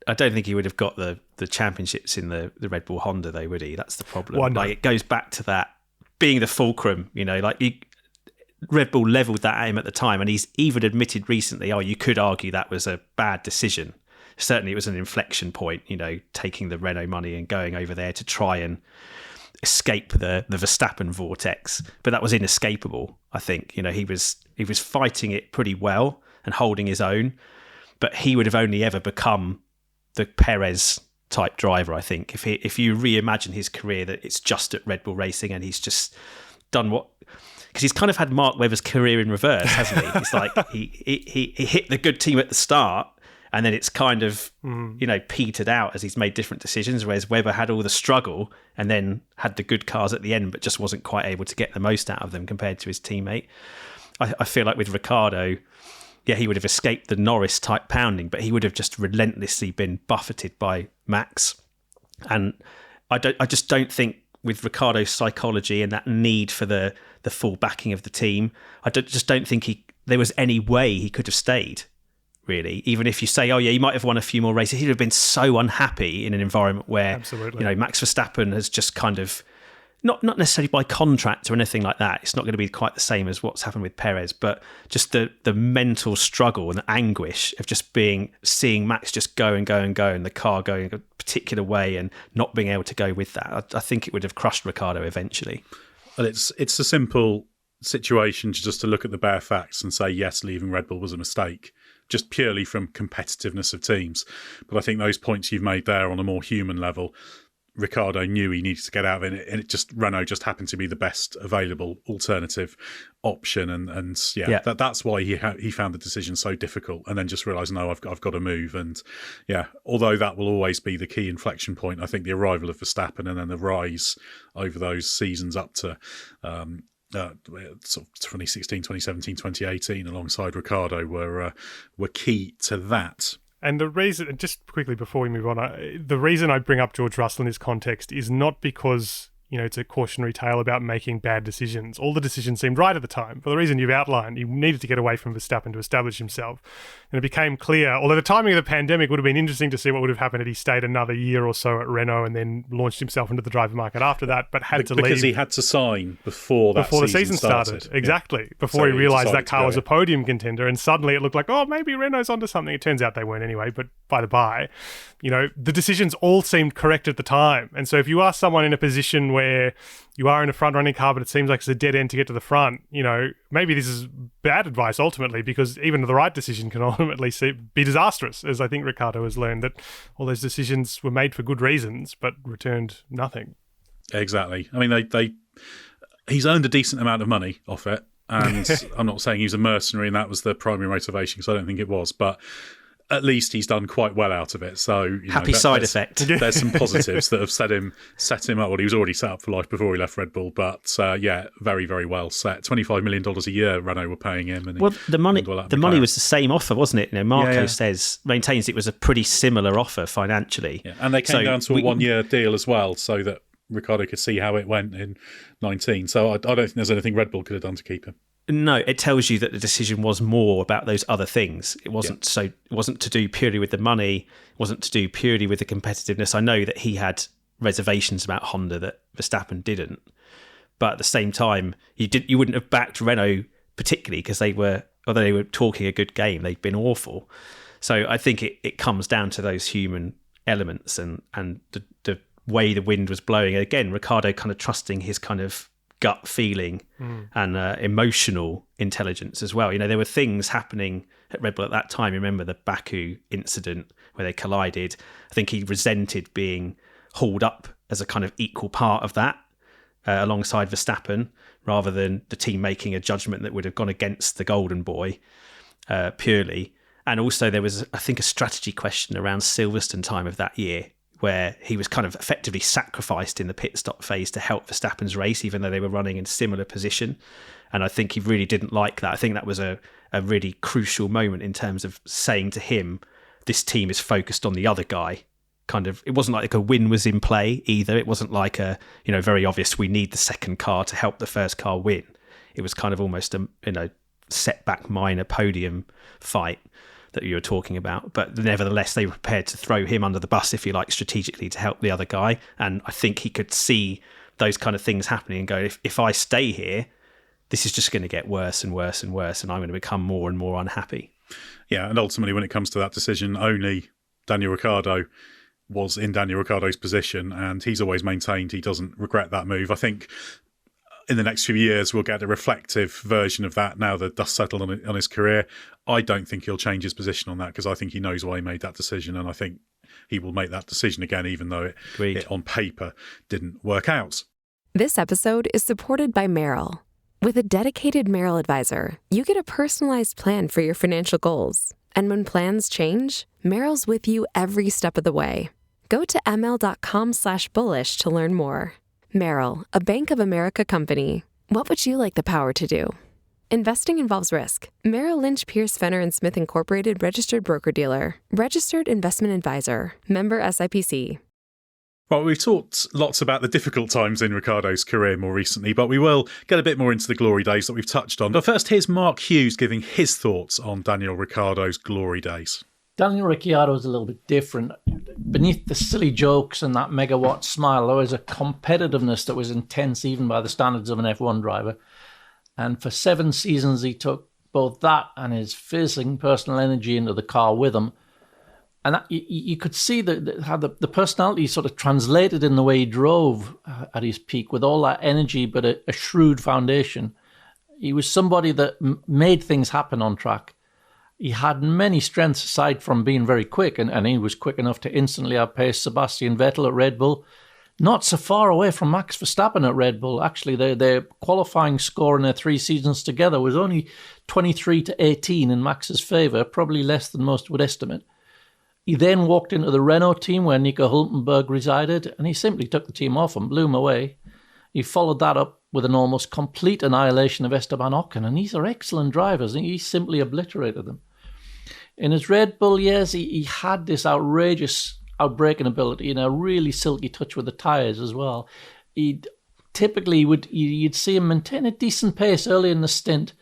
I don't think he would have got the championships in the Red Bull Honda, though, would he? That's the problem. Well, no. Like, it goes back to that being the fulcrum, Red Bull levelled that at him at the time, and he's even admitted recently, you could argue that was a bad decision. Certainly it was an inflection point, taking the Renault money and going over there to try and escape the Verstappen vortex. But that was inescapable, I think. He was fighting it pretty well and holding his own, but he would have only ever become the Perez type driver, I think. If you reimagine his career, that it's just at Red Bull Racing and he's just done what... Because he's kind of had Mark Webber's career in reverse, hasn't he? It's like he hit the good team at the start, and then it's kind of petered out as he's made different decisions, whereas Webber had all the struggle and then had the good cars at the end, but just wasn't quite able to get the most out of them compared to his teammate. I feel like with Ricciardo, he would have escaped the Norris type pounding, but he would have just relentlessly been buffeted by Max. And I just don't think, with Ricciardo's psychology and that need for the full backing of the team, I just don't think there was any way he could have stayed, really. Even if you say, he might have won a few more races, he'd have been so unhappy in an environment where, Max Verstappen has just kind of, not necessarily by contract or anything like that, it's not going to be quite the same as what's happened with Perez, but just the mental struggle and the anguish of just seeing Max just go and go and go, and the car going a particular way and not being able to go with that. I think it would have crushed Ricciardo eventually. Well, it's a simple situation just to look at the bare facts and say, yes, leaving Red Bull was a mistake, just purely from competitiveness of teams. But I think those points you've made there on a more human level, Ricciardo knew he needed to get out of it, and Renault just happened to be the best available alternative option, and that's why he found the decision so difficult, and then just realised, no, I've got to move. And although that will always be the key inflection point, I think the arrival of Verstappen and then the rise over those seasons up to sort of 2016, 2017, 2018, alongside Ricciardo were key to that. And the reason, just quickly before we move on, the reason I bring up George Russell in this context is not because, it's a cautionary tale about making bad decisions. All the decisions seemed right at the time. For the reason you've outlined, he needed to get away from Verstappen to establish himself. And it became clear, although the timing of the pandemic would have been interesting to see what would have happened had he stayed another year or so at Renault and then launched himself into the driver market after that, but had to leave. Because he had to sign before the season started. Exactly. Before he realised that car was a podium contender, and suddenly it looked like, maybe Renault's onto something. It turns out they weren't anyway, but by the by, the decisions all seemed correct at the time. And so if you are someone in a position where you are in a front-running car, but it seems like it's a dead end to get to the front, maybe this is bad advice ultimately, because even the right decision can ultimately be disastrous, as I think Ricciardo has learned that all those decisions were made for good reasons, but returned nothing. Exactly. I mean, he's earned a decent amount of money off it, and I'm not saying he was a mercenary and that was the primary motivation, because I don't think it was, but at least he's done quite well out of it. So happy side effect. There's some positives that have set him up. Well, he was already set up for life before he left Red Bull, but very, very well set. $25 million a year Renault were paying him. And the money was the same offer, wasn't it? Marko maintains it was a pretty similar offer financially. Yeah. And they came down to a 1-year deal as well, so that Ricciardo could see how it went in 19. So I don't think there's anything Red Bull could have done to keep him. No, it tells you that the decision was more about those other things. It wasn't it wasn't to do purely with the money. It wasn't to do purely with the competitiveness. I know that he had reservations about Honda that Verstappen didn't, but at the same time, you wouldn't have backed Renault particularly because although they were talking a good game, they'd been awful. So I think it comes down to those human elements and the way the wind was blowing. Again, Ricciardo kind of trusting his kind of gut feeling and emotional intelligence as well. There were things happening at Red Bull at that time. Remember the Baku incident where they collided? I think he resented being hauled up as a kind of equal part of that alongside Verstappen, rather than the team making a judgment that would have gone against the golden boy purely. And also there was, I think, a strategy question around Silverstone time of that year, where he was kind of effectively sacrificed in the pit stop phase to help Verstappen's race, even though they were running in similar position. And I think he really didn't like that. I think that was a really crucial moment in terms of saying to him, this team is focused on the other guy. It wasn't like a win was in play either. It wasn't like very obvious, we need the second car to help the first car win. It was kind of almost a setback minor podium fight. that you were talking about. But nevertheless, they were prepared to throw him under the bus, if you like, strategically to help the other guy. And I think he could see those kind of things happening and go, if I stay here, this is just going to get worse and worse and worse, and I'm going to become more and more unhappy. Yeah, and ultimately when it comes to that decision, only Daniel Ricciardo was in Daniel Ricciardo's position, and he's always maintained he doesn't regret that move. I think in the next few years we'll get a reflective version of that now that dust settled on his career. I don't think he'll change his position on that, because I think he knows why he made that decision, and I think he will make that decision again, even though it on paper didn't work out. This episode is supported by Merrill. With a dedicated Merrill advisor, you get a personalized plan for your financial goals. And when plans change, Merrill's with you every step of the way. Go to ml.com/bullish to learn more. Merrill, a Bank of America company. What would you like the power to do? Investing involves risk. Merrill Lynch, Pierce, Fenner & Smith Incorporated, registered broker-dealer. Registered investment advisor. Member SIPC. Well, we've talked lots about the difficult times in Ricciardo's career more recently, but we will get a bit more into the glory days that we've touched on. But first, here's Mark Hughes giving his thoughts on Daniel Ricciardo's glory days. Daniel Ricciardo was a little bit different. Beneath the silly jokes and that megawatt smile, there was a competitiveness that was intense even by the standards of an F1 driver. And for 7 seasons, he took both that and his fizzing personal energy into the car with him. And that, you could see how the personality sort of translated in the way he drove at his peak, with all that energy but a shrewd foundation. He was somebody that made things happen on track. He had many strengths aside from being very quick, and he was quick enough to instantly outpace Sebastian Vettel at Red Bull. Not so far away from Max Verstappen at Red Bull. Actually, their qualifying score in their 3 seasons together was only 23-18 in Max's favour, probably less than most would estimate. He then walked into the Renault team where Nico Hülkenberg resided, and he simply took the team off and blew him away. He followed that up with an almost complete annihilation of Esteban Ocon, and these are excellent drivers, and he simply obliterated them. In his Red Bull years, he had this outrageous outbreaking ability and a really silky touch with the tyres as well. You'd see him maintain a decent pace early in the stint,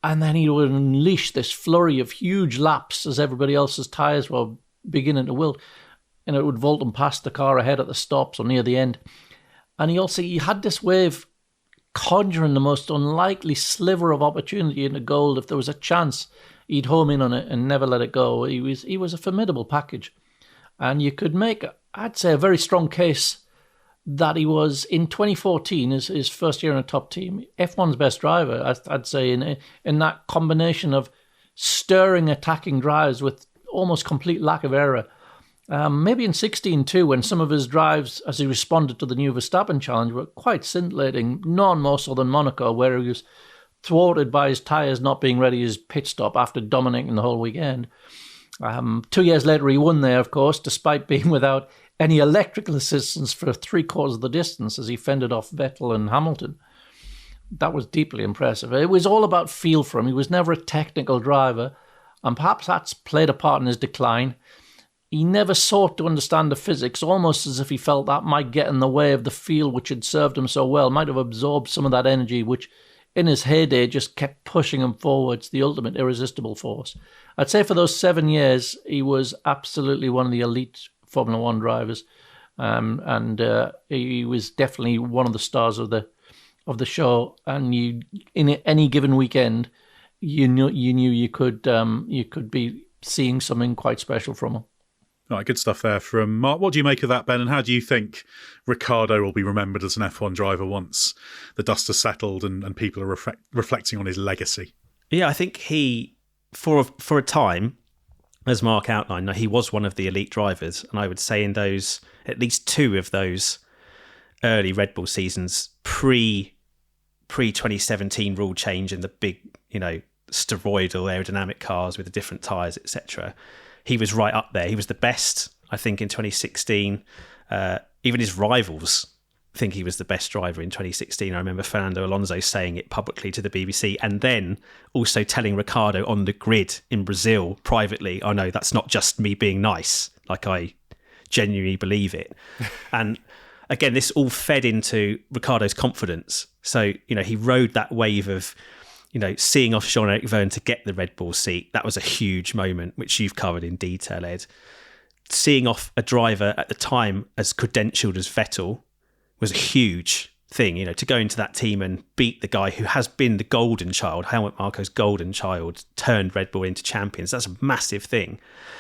and then he would unleash this flurry of huge laps as everybody else's tyres were beginning to wilt, and it would vault him past the car ahead at the stops or near the end. And he had this way of conjuring the most unlikely sliver of opportunity into gold. If there was a chance, he'd home in on it and never let it go. He was a formidable package. And you could make, I'd say, a very strong case that he was, in 2014, his first year in a top team, F1's best driver, I'd say, in that combination of stirring attacking drives with almost complete lack of error. Maybe in 16 too, when some of his drives, as he responded to the new Verstappen challenge, were quite scintillating, none more so than Monaco, where he was thwarted by his tyres not being ready his pit stop after dominating the whole weekend. 2 years later, he won there, of course, despite being without any electrical assistance for 3/4 of the distance as he fended off Vettel and Hamilton. That was deeply impressive. It was all about feel for him. He was never a technical driver, and perhaps that's played a part in his decline. He never sought to understand the physics, almost as if he felt that might get in the way of the feel which had served him so well, might have absorbed some of that energy which, in his heyday, just kept pushing him forwards, the ultimate irresistible force. I'd say for those 7 years, he was absolutely one of the elite Formula One drivers, and he was definitely one of the stars of the show. And in any given weekend, you knew you could be seeing something quite special from him. All right, good stuff there from Mark. What do you make of that, Ben? And how do you think Ricciardo will be remembered as an F1 driver once the dust has settled and people are reflecting on his legacy? Yeah, I think he, for a time, as Mark outlined, he was one of the elite drivers. And I would say in those, at least 2 of those early Red Bull seasons, pre-2017 rule change and the big, steroidal aerodynamic cars with the different tyres, etc., he was right up there. He was the best, I think, in 2016. Even his rivals think he was the best driver in 2016. I remember Fernando Alonso saying it publicly to the BBC, and then also telling Ricciardo on the grid in Brazil privately, "Oh no, that's not just me being nice. Like, I genuinely believe it." And again, this all fed into Ricciardo's confidence. So, he rode that wave of, seeing off Jean-Eric Vergne to get the Red Bull seat, that was a huge moment, which you've covered in detail, Ed. Seeing off a driver at the time as credentialed as Vettel was a huge thing, to go into that team and beat the guy who has been the golden child, Helmut Marko's golden child, turned Red Bull into champions. That's a massive thing.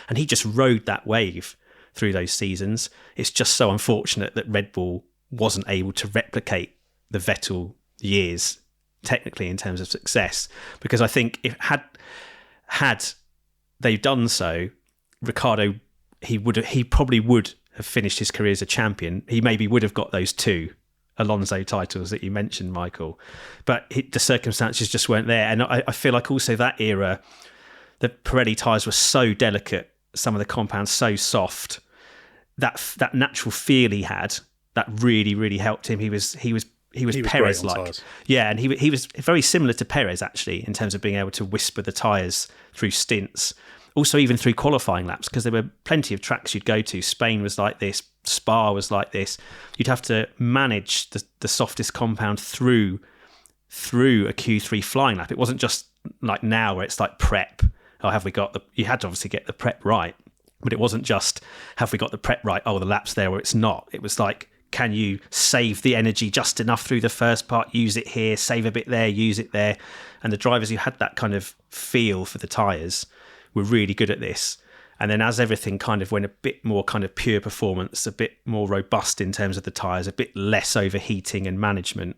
And he just rode that wave through those seasons. It's just so unfortunate that Red Bull wasn't able to replicate the Vettel years technically in terms of success, because I think if had they done so, Ricciardo, he probably would have finished his career as a champion. He maybe would have got those 2 Alonso titles that you mentioned, Michael, but the circumstances just weren't there. And I feel like also that era, the Pirelli tyres were so delicate, some of the compounds so soft, that natural feel he had, that really, really helped him. He was Perez-like. Yeah, and he was very similar to Perez, actually, in terms of being able to whisper the tyres through stints. Also, even through qualifying laps, because there were plenty of tracks you'd go to. Spain was like this. Spa was like this. You'd have to manage the softest compound through a Q3 flying lap. It wasn't just like now where it's like prep. Oh, have we got you had to obviously get the prep right. But it wasn't just, have we got the prep right? Oh, the lap's there where it's not. It was like, can you save the energy just enough through the first part, use it here, save a bit there, use it there? And the drivers who had that kind of feel for the tyres were really good at this. And then as everything kind of went a bit more kind of pure performance, a bit more robust in terms of the tyres, a bit less overheating and management,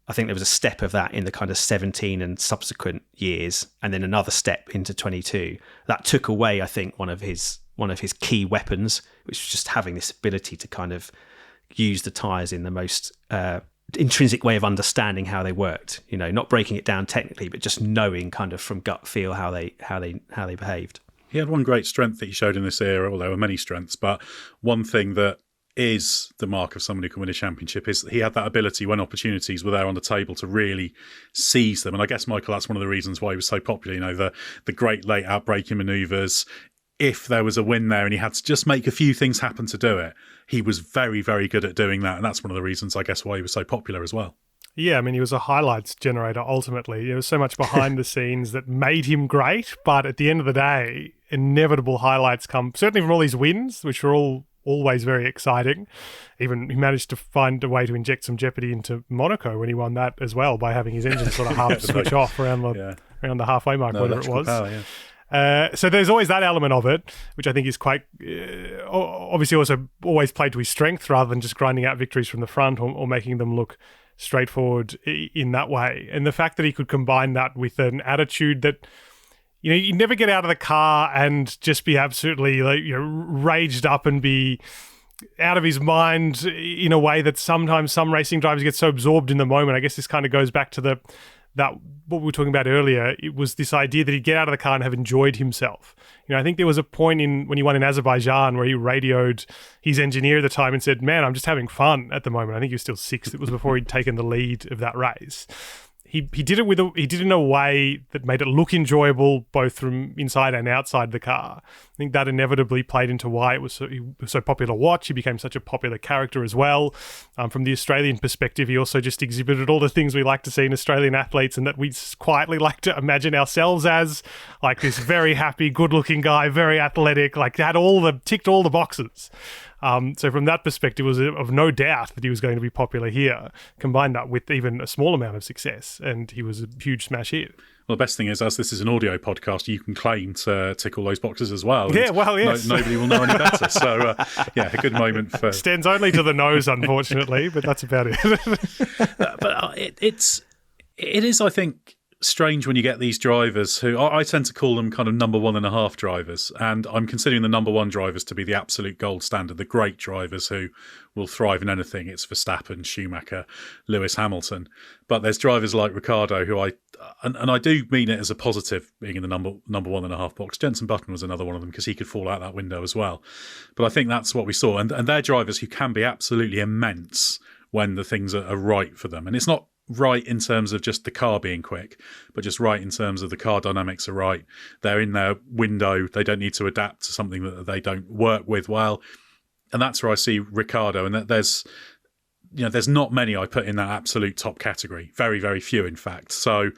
I think there was a step of that in the kind of 17 and subsequent years, and then another step into 22. That took away, I think, one of his key weapons, which was just having this ability to kind of use the tyres in the most intrinsic way of understanding how they worked. Not breaking it down technically, but just knowing kind of from gut feel how they behaved. He had one great strength that he showed in this era, well, there were many strengths, but one thing that is the mark of somebody who can win a championship is that he had that ability when opportunities were there on the table to really seize them. And I guess, Michael, that's one of the reasons why he was so popular, the great late outbraking manoeuvres. If there was a win there and he had to just make a few things happen to do it, he was very, very good at doing that. And that's one of the reasons, I guess, why he was so popular as well. Yeah, I mean, he was a highlights generator, ultimately. There was so much behind the scenes that made him great, but at the end of the day, inevitable highlights come, certainly from all these wins, which were always very exciting. Even he managed to find a way to inject some jeopardy into Monaco when he won that as well, by having his engine sort of half switch off around the halfway mark, whatever it was. Power, yeah. So there's always that element of it, which I think is quite obviously also always played to his strength rather than just grinding out victories from the front or making them look straightforward in that way. And the fact that he could combine that with an attitude that, you never get out of the car and just be absolutely raged up and be out of his mind in a way that sometimes some racing drivers get so absorbed in the moment. I guess this kind of goes back to that what we were talking about earlier. It was this idea that he'd get out of the car and have enjoyed himself. I think there was a point when he won in Azerbaijan where he radioed his engineer at the time and said, "Man, I'm just having fun at the moment." I think he was still sixth. It was before he'd taken the lead of that race. He did it in a way that made it look enjoyable both from inside and outside the car. I think that inevitably played into why he was so popular to watch. He became such a popular character as well. From the Australian perspective, he also just exhibited all the things we like to see in Australian athletes and that we quietly like to imagine ourselves as, like this very happy, good-looking guy, very athletic, ticked all the boxes. So from that perspective, it was of no doubt that he was going to be popular here. Combine that with even a small amount of success, and he was a huge smash hit. Well, the best thing is, as this is an audio podcast, you can claim to tick all those boxes as well. Yeah, well, yes. Nobody will know any better. So, a good moment for... Stands only to the nose, unfortunately, but that's about it. But it is, I think, strange when you get these drivers who I tend to call them kind of number 1.5 drivers, and I'm considering the number 1 drivers to be the absolute gold standard, the great drivers who will thrive in anything. It's Verstappen, Schumacher, Lewis Hamilton, but there's drivers like Ricciardo who I do mean it as a positive, being in the number 1.5 box. Jenson Button was another one of them because he could fall out that window as well, but I think that's what we saw, and they're drivers who can be absolutely immense when the things are right for them. And it's not right in terms of just the car being quick, but just right in terms of the car dynamics are right. They're in their window. They don't need to adapt to something that they don't work with well. And that's where I see Ricciardo. And there's not many I put in that absolute top category. Very, very few, in fact. So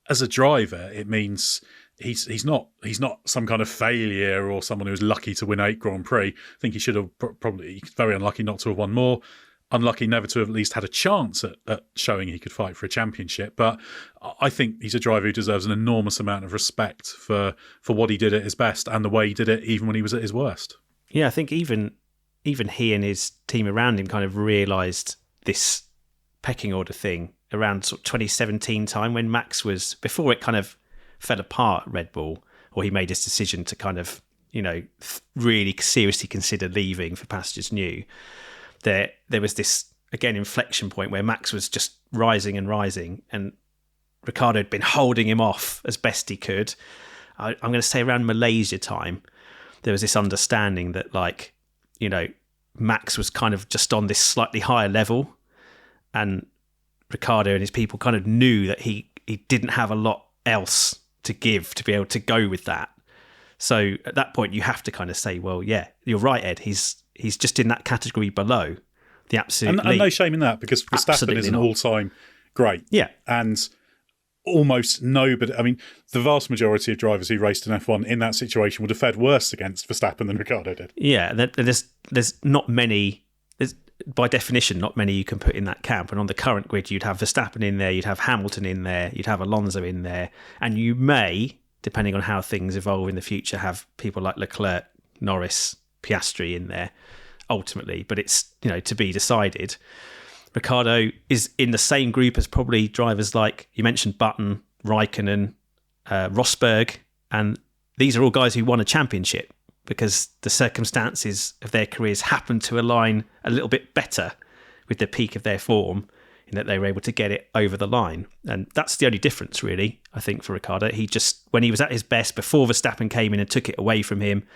as a driver, it means he's not some kind of failure or someone who was lucky to win 8 Grand Prix. I think he should have probably very unlucky not to have won more. Unlucky never to have at least had a chance at showing he could fight for a championship. But I think he's a driver who deserves an enormous amount of respect for what he did at his best and the way he did it even when he was at his worst. Yeah, I think even he and his team around him kind of realised this pecking order thing around sort of 2017 time when Max was, before it kind of fell apart at Red Bull, or he made his decision to kind of, really seriously consider leaving for pastures new. There was this, again, inflection point where Max was just rising, and Ricciardo had been holding him off as best he could. I'm going to say around Malaysia time, there was this understanding that, Max was kind of just on this slightly higher level, and Ricciardo and his people kind of knew that he didn't have a lot else to give to be able to go with that. So at that point, you have to kind of say, well, yeah, you're right, Ed. He's just in that category below the absolute and no shame in that, because Verstappen is an all-time great. Yeah. And almost nobody, the vast majority of drivers who raced in F1 in that situation would have fared worse against Verstappen than Ricciardo did. Yeah, there's not many, by definition, not many you can put in that camp. And on the current grid, you'd have Verstappen in there, you'd have Hamilton in there, you'd have Alonso in there, and you may, depending on how things evolve in the future, have people like Leclerc, Norris, Piastri in there ultimately, but it's to be decided. Ricciardo is in the same group as probably drivers like you mentioned, Button, Raikkonen, Rosberg, and these are all guys who won a championship because the circumstances of their careers happened to align a little bit better with the peak of their form, in that they were able to get it over the line. And that's the only difference, really, I think, for Ricciardo. When he was at his best, before Verstappen came in and took it away from him,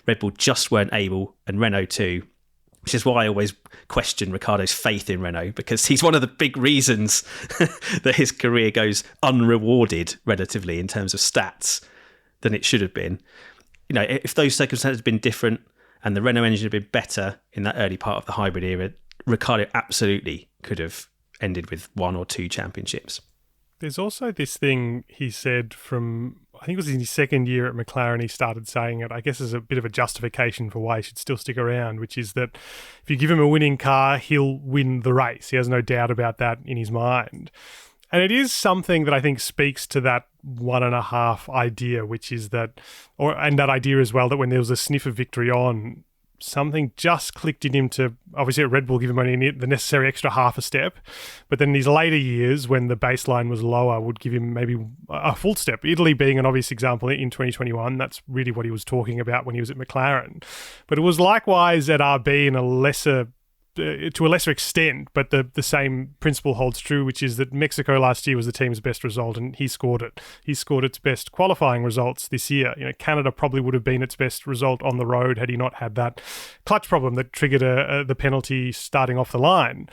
Red Bull just weren't able, and Renault too, which is why I always question Ricciardo's faith in Renault, because he's one of the big reasons that his career goes unrewarded relatively in terms of stats than it should have been. If those circumstances had been different and the Renault engine had been better in that early part of the hybrid era, Ricciardo absolutely could have ended with 1 or 2 championships. There's also this thing he said from, I think it was in his second year at McLaren, he started saying it, I guess as a bit of a justification for why he should still stick around, which is that if you give him a winning car, he'll win the race. He has no doubt about that in his mind. And it is something that I think speaks to that 1.5 idea, which is that, and that idea as well, that when there was a sniff of victory on, something just clicked in him to, obviously at Red Bull, give him only the necessary extra half a step. But then in his later years, when the baseline was lower, would give him maybe a full step. Italy being an obvious example in 2021. That's really what he was talking about when he was at McLaren. But it was likewise at RB to a lesser extent, but the same principle holds true, which is that Mexico last year was the team's best result, and he scored it. He scored its best qualifying results this year. Canada probably would have been its best result on the road had he not had that clutch problem that triggered the penalty starting off the line.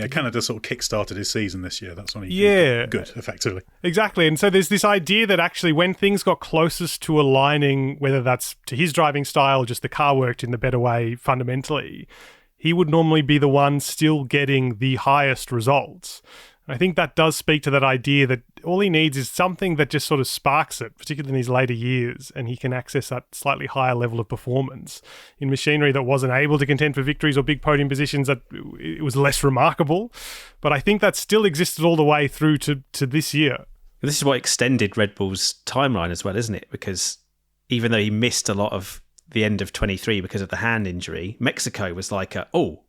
Canada sort of kick-started his season this year. That's when he got good, effectively. Exactly. And so there's this idea that actually when things got closest to aligning, whether that's to his driving style or just the car worked in the better way fundamentally, he would normally be the one still getting the highest results. And I think that does speak to that idea that all he needs is something that just sort of sparks it, particularly in his later years, and he can access that slightly higher level of performance in machinery that wasn't able to contend for victories or big podium positions, that it was less remarkable. But I think that still existed all the way through to this year. This is what extended Red Bull's timeline as well, isn't it? Because even though he missed a lot of the end of 23 because of the hand injury, Mexico was like, look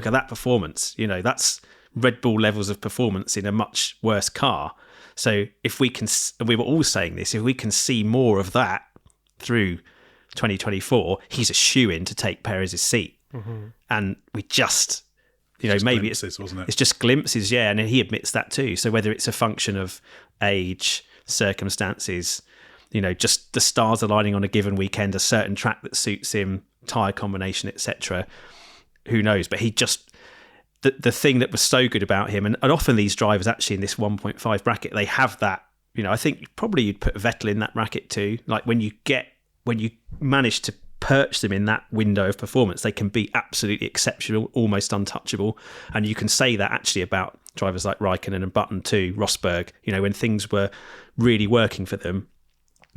at that performance. That's Red Bull levels of performance in a much worse car. So if we can, and we were all saying this, if we can see more of that through 2024, he's a shoo-in to take Perez's seat. Mm-hmm. And we just, maybe glimpses, wasn't it? It's just glimpses, yeah. And he admits that too. So whether it's a function of age, circumstances, just the stars aligning on a given weekend, a certain track that suits him, tyre combination, etc. Who knows? But he just, the thing that was so good about him, and often these drivers actually in this 1.5 bracket, they have that, I think probably you'd put Vettel in that bracket too. Like when you manage to perch them in that window of performance, they can be absolutely exceptional, almost untouchable. And you can say that actually about drivers like Raikkonen and Button too, Rosberg, when things were really working for them,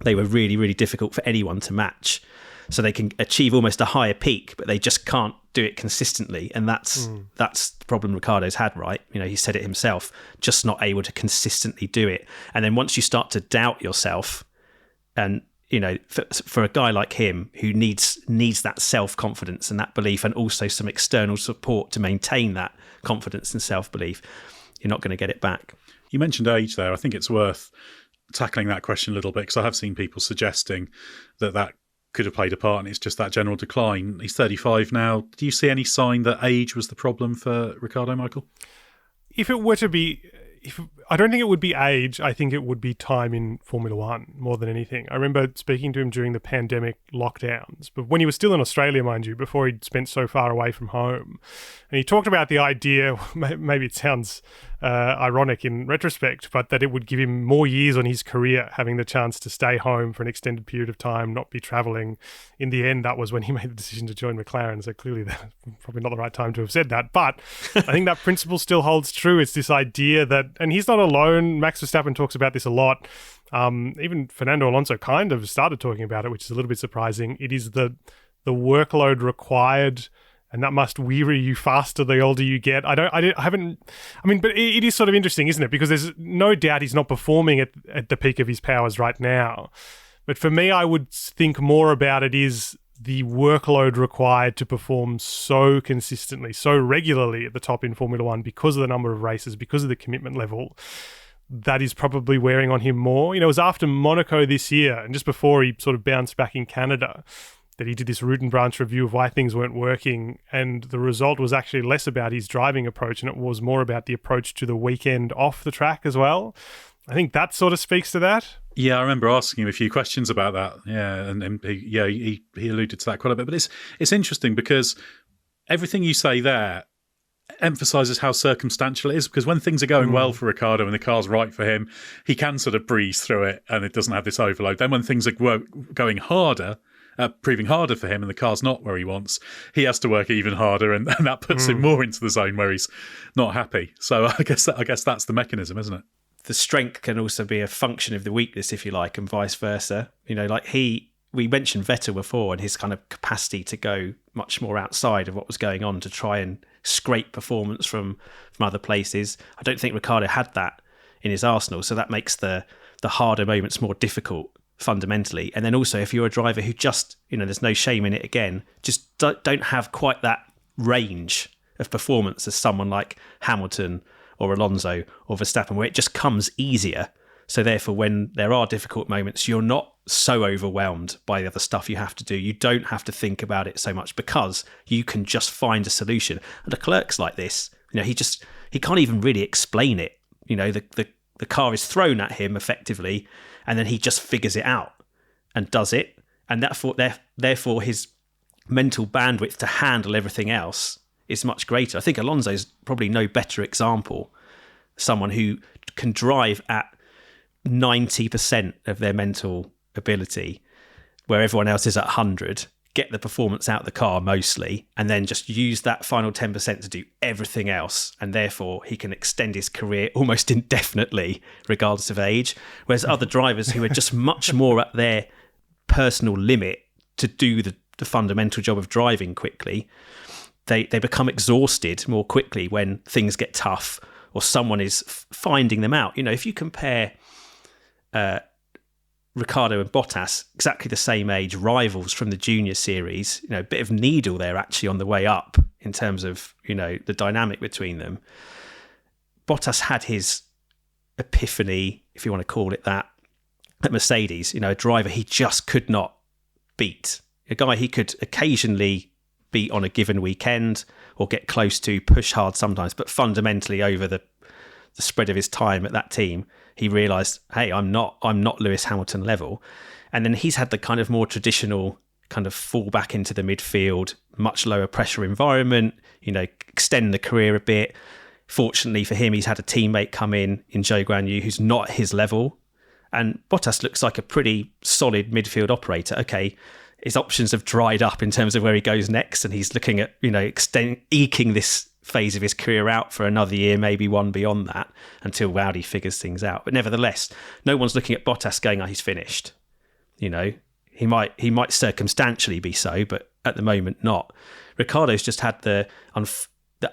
they were really, really difficult for anyone to match. So they can achieve almost a higher peak, but they just can't do it consistently. And that's the problem Ricciardo's had, right? He said it himself, just not able to consistently do it. And then once you start to doubt yourself, and for a guy like him who needs that self-confidence and that belief, and also some external support to maintain that confidence and self-belief, you're not going to get it back. You mentioned age there. I think it's worth tackling that question a little bit, because I have seen people suggesting that could have played a part, and it's just that general decline. He's 35 now. Do you see any sign that age was the problem for Ricciardo, Michael? If it were to be... I don't think it would be age. I think it would be time in Formula One more than anything. I remember speaking to him during the pandemic lockdowns, but when he was still in Australia, mind you, before he'd spent so far away from home. And he talked about the idea, maybe it sounds ironic in retrospect, but that it would give him more years on his career, having the chance to stay home for an extended period of time, not be travelling. In the end, that was when he made the decision to join McLaren. So clearly that's probably not the right time to have said that. But I think that principle still holds true. It's this idea that, and he's not alone. Max Verstappen talks about this a lot. Even Fernando Alonso kind of started talking about it, which is a little bit surprising. It is the workload required, and that must weary you faster the older you get. But it is sort of interesting, isn't it? Because there's no doubt he's not performing at the peak of his powers right now. But for me, I would think more about it is the workload required to perform so consistently, so regularly at the top in Formula One, because of the number of races, because of the commitment level. That is probably wearing on him more. It was after Monaco this year, and just before he sort of bounced back in Canada, that he did this root and branch review of why things weren't working, and the result was actually less about his driving approach, and it was more about the approach to the weekend off the track as well. I think that sort of speaks to that. Yeah, I remember asking him a few questions about that. Yeah, and he alluded to that quite a bit. But it's interesting because everything you say there emphasises how circumstantial it is, because when things are going well for Ricciardo and the car's right for him, he can sort of breeze through it and it doesn't have this overload. Then when things are going harder, proving harder for him, and the car's not where he wants, he has to work even harder, and that puts him more into the zone where he's not happy. So I guess that's the mechanism, isn't it? The strength can also be a function of the weakness, if you like, and vice versa. We mentioned Vettel before and his kind of capacity to go much more outside of what was going on to try and scrape performance from other places. I don't think Ricciardo had that in his arsenal, so that makes the harder moments more difficult fundamentally. And then also, if you're a driver who just, there's no shame in it again, just don't have quite that range of performance as someone like Hamilton or Alonso or Verstappen, where it just comes easier. So therefore, when there are difficult moments, you're not so overwhelmed by the other stuff you have to do. You don't have to think about it so much because you can just find a solution. And Leclerc's like this. He can't even really explain it. The car is thrown at him effectively, and then he just figures it out and does it. And therefore his mental bandwidth to handle everything else is much greater. I think Alonso's probably no better example. Someone who can drive at 90% of their mental ability, where everyone else is at 100, get the performance out of the car mostly, and then just use that final 10% to do everything else. And therefore, he can extend his career almost indefinitely, regardless of age. Whereas other drivers who are just much more at their personal limit to do the fundamental job of driving quickly, they become exhausted more quickly when things get tough or someone is finding them out. If you compare Ricciardo and Bottas, exactly the same age, rivals from the junior series, a bit of needle there actually on the way up in terms of, the dynamic between them. Bottas had his epiphany, if you want to call it that, at Mercedes, a driver he just could not beat. A guy he could occasionally beat on a given weekend or get close to, push hard sometimes, but fundamentally over the spread of his time at that team, he realised, hey, I'm not Lewis Hamilton level. And then he's had the kind of more traditional kind of fall back into the midfield, much lower pressure environment, extend the career a bit. Fortunately for him, he's had a teammate come in Zhou Guanyu who's not at his level. And Bottas looks like a pretty solid midfield operator. Okay, his options have dried up in terms of where he goes next, and he's looking at, eking this phase of his career out for another year, maybe one beyond that, until Audi figures things out. But nevertheless, no one's looking at Bottas going, he's finished. You know, he might circumstantially be so, but at the moment not. Ricciardo's just had the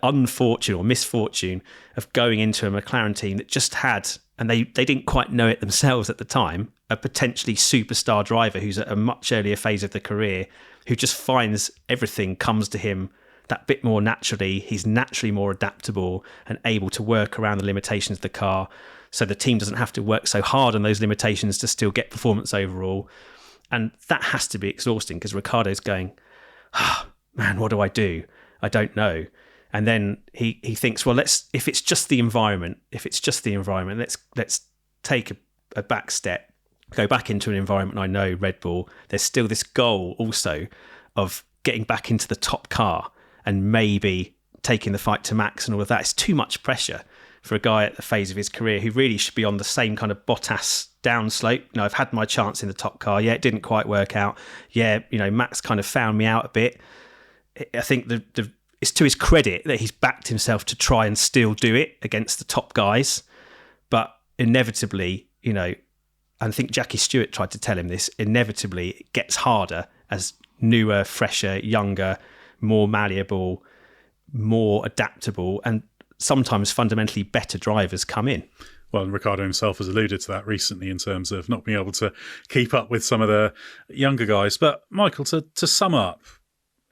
unfortunate or misfortune of going into a McLaren team that just had, and they didn't quite know it themselves at the time, a potentially superstar driver who's at a much earlier phase of the career, who just finds everything comes to him that bit more naturally. He's naturally more adaptable and able to work around the limitations of the car, so the team doesn't have to work so hard on those limitations to still get performance overall. And that has to be exhausting, because Ricciardo's going, man, what do I do? I don't know. And then he thinks, well, if it's just the environment, let's take a back step, go back into an environment I know, Red Bull. There's still this goal also of getting back into the top car and maybe taking the fight to Max and all of that. It's too much pressure for a guy at the phase of his career who really should be on the same kind of Bottas downslope. You know, I've had my chance in the top car. Yeah, it didn't quite work out. Yeah, you know, Max kind of found me out a bit. I think it's to his credit that he's backed himself to try and still do it against the top guys. But inevitably, you know, I think Jackie Stewart tried to tell him this, inevitably it gets harder as newer, fresher, younger, more malleable, more adaptable, and sometimes fundamentally better drivers come in. Well, and Ricciardo himself has alluded to that recently in terms of not being able to keep up with some of the younger guys. But Michael, to sum up,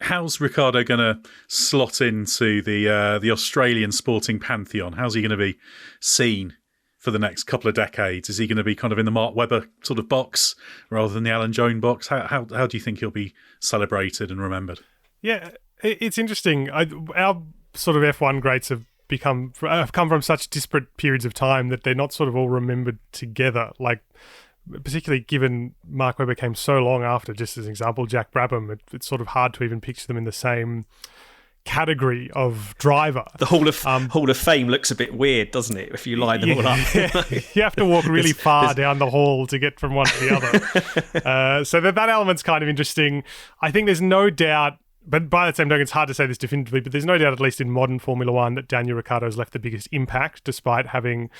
how's Ricciardo going to slot into the Australian sporting pantheon? How's he going to be seen for the next couple of decades? Is he going to be kind of in the Mark Webber sort of box rather than the Alan Jones box? How do you think he'll be celebrated and remembered? Yeah, it's interesting. Our sort of F1 greats have come from such disparate periods of time that they're not sort of all remembered together. Like, particularly given Mark Webber came so long after, just as an example, Jack Brabham, it's sort of hard to even picture them in the same category of driver. The Hall of Fame looks a bit weird, doesn't it, if you line them all up? You have to walk really far down the hall to get from one to the other. So that element's kind of interesting. I think there's no doubt, but by the same token, it's hard to say this definitively, but there's no doubt, at least in modern Formula One, that Daniel Ricciardo's left the biggest impact, despite having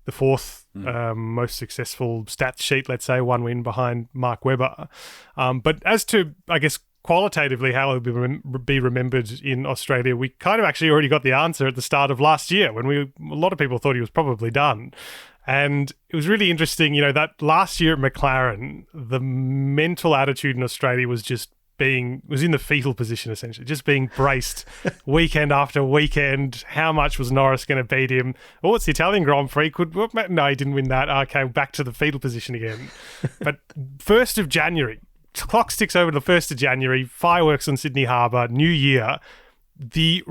the fourth most successful stats sheet, let's say, one win behind Mark Webber. But as to, I guess, qualitatively how he'll be remembered in Australia, we kind of actually already got the answer at the start of last year, when a lot of people thought he was probably done. And it was really interesting, you know, that last year at McLaren, the mental attitude in Australia was just was in the fetal position, essentially, just being braced weekend after weekend. How much was Norris going to beat him? Oh, it's the Italian Grand Prix. No, he didn't win that. Okay, back to the fetal position again. But 1st of January, clock sticks over to the 1st of January, fireworks on Sydney Harbour, New Year. The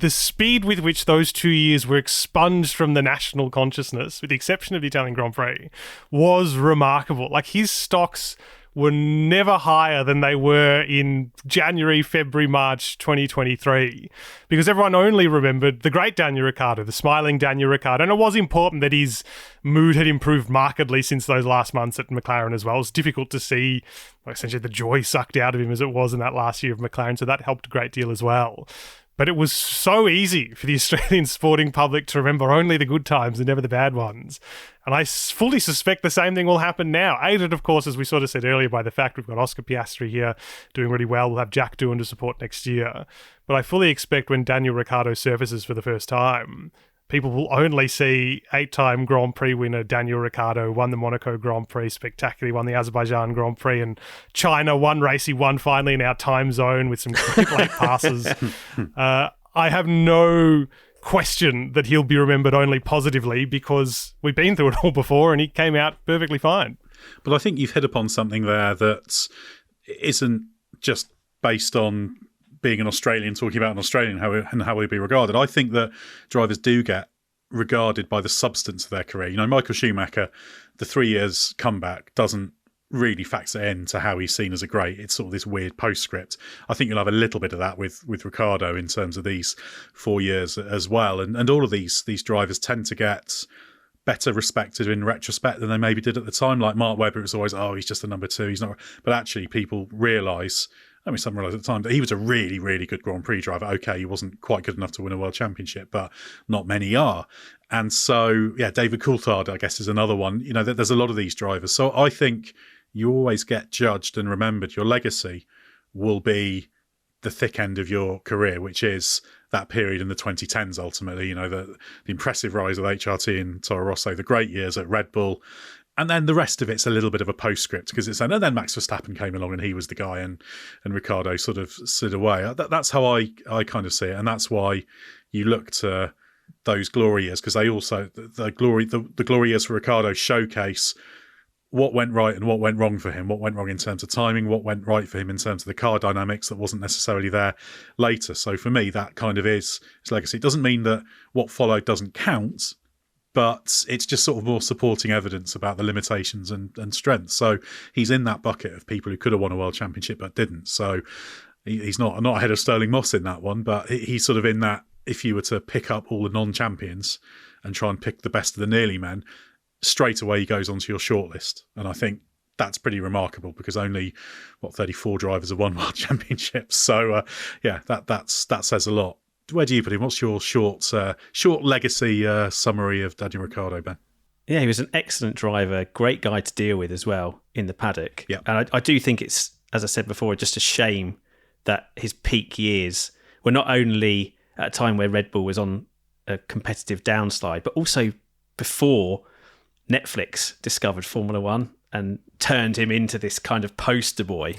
speed with which those 2 years were expunged from the national consciousness, with the exception of the Italian Grand Prix, was remarkable. Like, his stocks were never higher than they were in January, February, March 2023, because everyone only remembered the great Daniel Ricciardo, the smiling Daniel Ricciardo. And it was important that his mood had improved markedly since those last months at McLaren as well. It's difficult to see essentially the joy sucked out of him as it was in that last year of McLaren, so that helped a great deal as well. But it was so easy for the Australian sporting public to remember only the good times and never the bad ones. And I fully suspect the same thing will happen now. Aided, of course, as we sort of said earlier, by the fact we've got Oscar Piastri here doing really well. We'll have Jack Doohan to support next year. But I fully expect when Daniel Ricciardo surfaces for the first time, people will only see 8-time Grand Prix winner Daniel Ricciardo won the Monaco Grand Prix spectacularly, won the Azerbaijan Grand Prix, and China, one race he won finally in our time zone with some great late passes. I have no question that he'll be remembered only positively, because we've been through it all before and he came out perfectly fine. But I think you've hit upon something there that isn't just based on being an Australian, talking about an Australian and how he'll be regarded. I think that drivers do get regarded by the substance of their career. You know, Michael Schumacher, the 3 years comeback doesn't really factor into how he's seen as a great. It's sort of this weird postscript. I think you'll have a little bit of that with Ricciardo in terms of these 4 years as well. And all of these drivers tend to get better respected in retrospect than they maybe did at the time. Like Mark Webber, it's always, he's just a number two. He's not. But actually, people realise I mean, some realised at the time that he was a really, really good Grand Prix driver. Okay, he wasn't quite good enough to win a world championship, but not many are. And so, yeah, David Coulthard, I guess, is another one. You know, there's a lot of these drivers. So I think you always get judged and remembered. Your legacy will be the thick end of your career, which is that period in the 2010s, ultimately. You know, the impressive rise of HRT and Toro Rosso, the great years at Red Bull. And then the rest of it's a little bit of a postscript because it's, and then Max Verstappen came along and he was the guy, and Ricciardo sort of slid away. That's how I kind of see it. And that's why you look to those glory years, because they also, the glory years for Ricciardo showcase what went right and what went wrong for him, what went wrong in terms of timing, what went right for him in terms of the car dynamics that wasn't necessarily there later. So for me, that kind of is his legacy. It doesn't mean that what followed doesn't count, but it's just sort of more supporting evidence about the limitations and strengths. So he's in that bucket of people who could have won a world championship but didn't. So he's not ahead of Sterling Moss in that one, but he's sort of in that, if you were to pick up all the non-champions and try and pick the best of the nearly men, straight away he goes onto your shortlist. And I think that's pretty remarkable because only, 34 drivers have won world championships. So, that says a lot. Where do you put him? What's your short legacy summary of Daniel Ricciardo, Ben? Yeah, he was an excellent driver, great guy to deal with as well in the paddock. Yeah. And I do think it's, as I said before, just a shame that his peak years were not only at a time where Red Bull was on a competitive downslide, but also before Netflix discovered Formula One and turned him into this kind of poster boy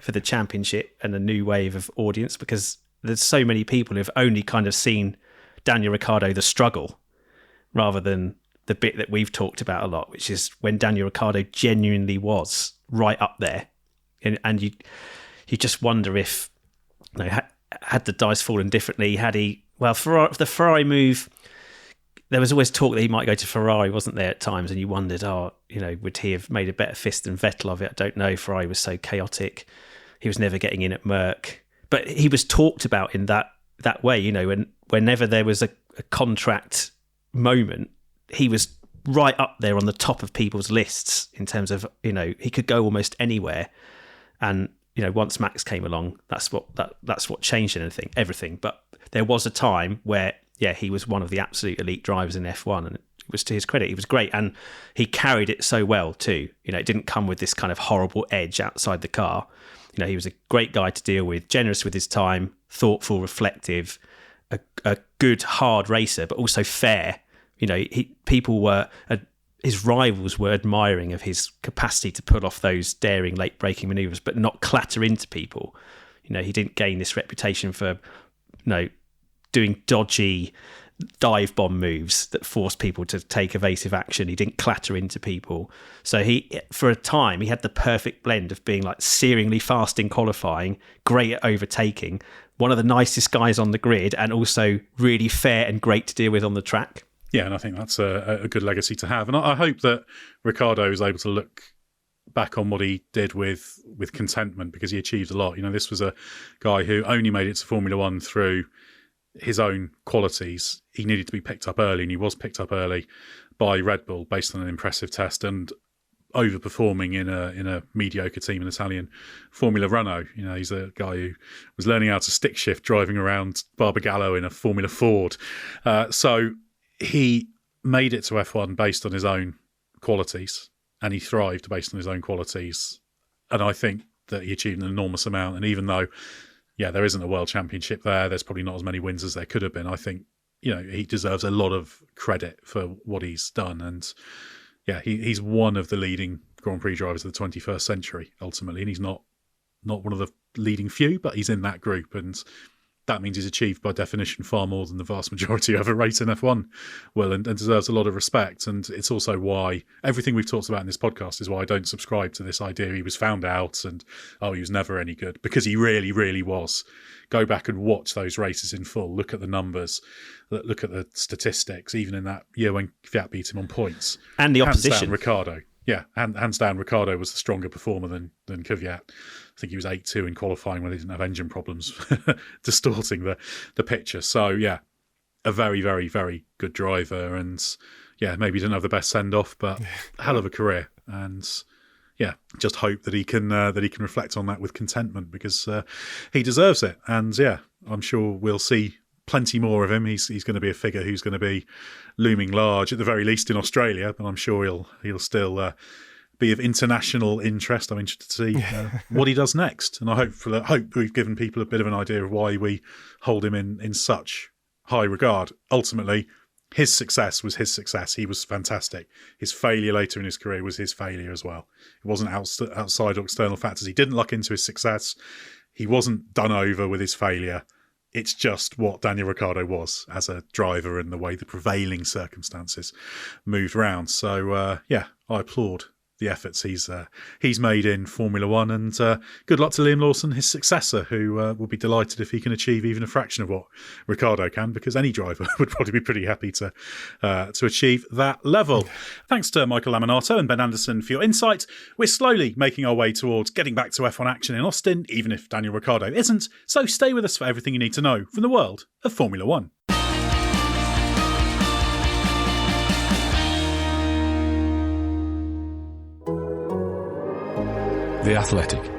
for the championship and a new wave of audience, because there's so many people who've only kind of seen Daniel Ricciardo, the struggle, rather than the bit that we've talked about a lot, which is when Daniel Ricciardo genuinely was right up there. And you just wonder if, had the dice fallen differently, the Ferrari move, there was always talk that he might go to Ferrari, wasn't there, at times, and you wondered, would he have made a better fist than Vettel of it? I don't know. Ferrari was so chaotic. He was never getting in at Merck. But he was talked about in that way, whenever there was a contract moment, he was right up there on the top of people's lists in terms of, he could go almost anywhere. And, once Max came along, that's what changed everything. But there was a time where, he was one of the absolute elite drivers in F1, and it was to his credit. He was great, and he carried it so well too. It didn't come with this kind of horrible edge outside the car. He was a great guy to deal with, generous with his time, thoughtful, reflective, a good, hard racer, but also fair. His rivals were admiring of his capacity to pull off those daring late braking manoeuvres, but not clatter into people. He didn't gain this reputation for, doing dodgy dive bomb moves that forced people to take evasive action. He didn't clatter into people. So for a time, he had the perfect blend of being like searingly fast in qualifying, great at overtaking, one of the nicest guys on the grid, and also really fair and great to deal with on the track. Yeah, and I think that's a good legacy to have. And I hope that Ricciardo is able to look back on what he did with contentment, because he achieved a lot. This was a guy who only made it to Formula One through his own qualities. He needed to be picked up early, and he was picked up early by Red Bull based on an impressive test and overperforming in a mediocre team in Italian Formula Renault. He's a guy who was learning how to stick shift driving around Barbagallo in a Formula Ford. So he made it to F1 based on his own qualities, and he thrived based on his own qualities. And I think that he achieved an enormous amount. And even though, there isn't a world championship there's probably not as many wins as there could have been. I think, he deserves a lot of credit for what he's done. And he's one of the leading Grand Prix drivers of the 21st century, ultimately. And he's not one of the leading few, but he's in that group. And that means he's achieved, by definition, far more than the vast majority of a race in F1 will, and deserves a lot of respect. And it's also why everything we've talked about in this podcast is why I don't subscribe to this idea he was found out and, he was never any good, because he really, really was. Go back and watch those races in full. Look at the numbers. Look at the statistics, even in that year when Kvyat beat him on points. And the opposition. Hands down, Ricciardo. Yeah, hands down, Ricciardo was the stronger performer than Kvyat. I think he was 8-2 in qualifying when he didn't have engine problems distorting the picture. So, a very, very, very good driver. And, maybe he didn't have the best send-off, but hell of a career. And, just hope that he can reflect on that with contentment, because he deserves it. And I'm sure we'll see plenty more of him. He's going to be a figure who's going to be looming large, at the very least in Australia, but I'm sure he'll still be of international interest. I'm interested to see what he does next, and I hope we've given people a bit of an idea of why we hold him in such high regard. Ultimately, his success was his success. He was fantastic. His failure later in his career was his failure as well. It wasn't outside or external factors. He didn't luck into his success. He wasn't done over with his failure. It's just what Daniel Ricciardo was as a driver and the way the prevailing circumstances moved round. So, I applaud the efforts he's made in Formula One, and good luck to Liam Lawson, his successor, who will be delighted if he can achieve even a fraction of what Ricciardo can, because any driver would probably be pretty happy to achieve that level. Thanks to Michael Lamonato and Ben Anderson for your insight. We're slowly making our way towards getting back to F1 action in Austin, even if Daniel Ricciardo isn't, so stay with us for everything you need to know from the world of Formula One. The Athletic.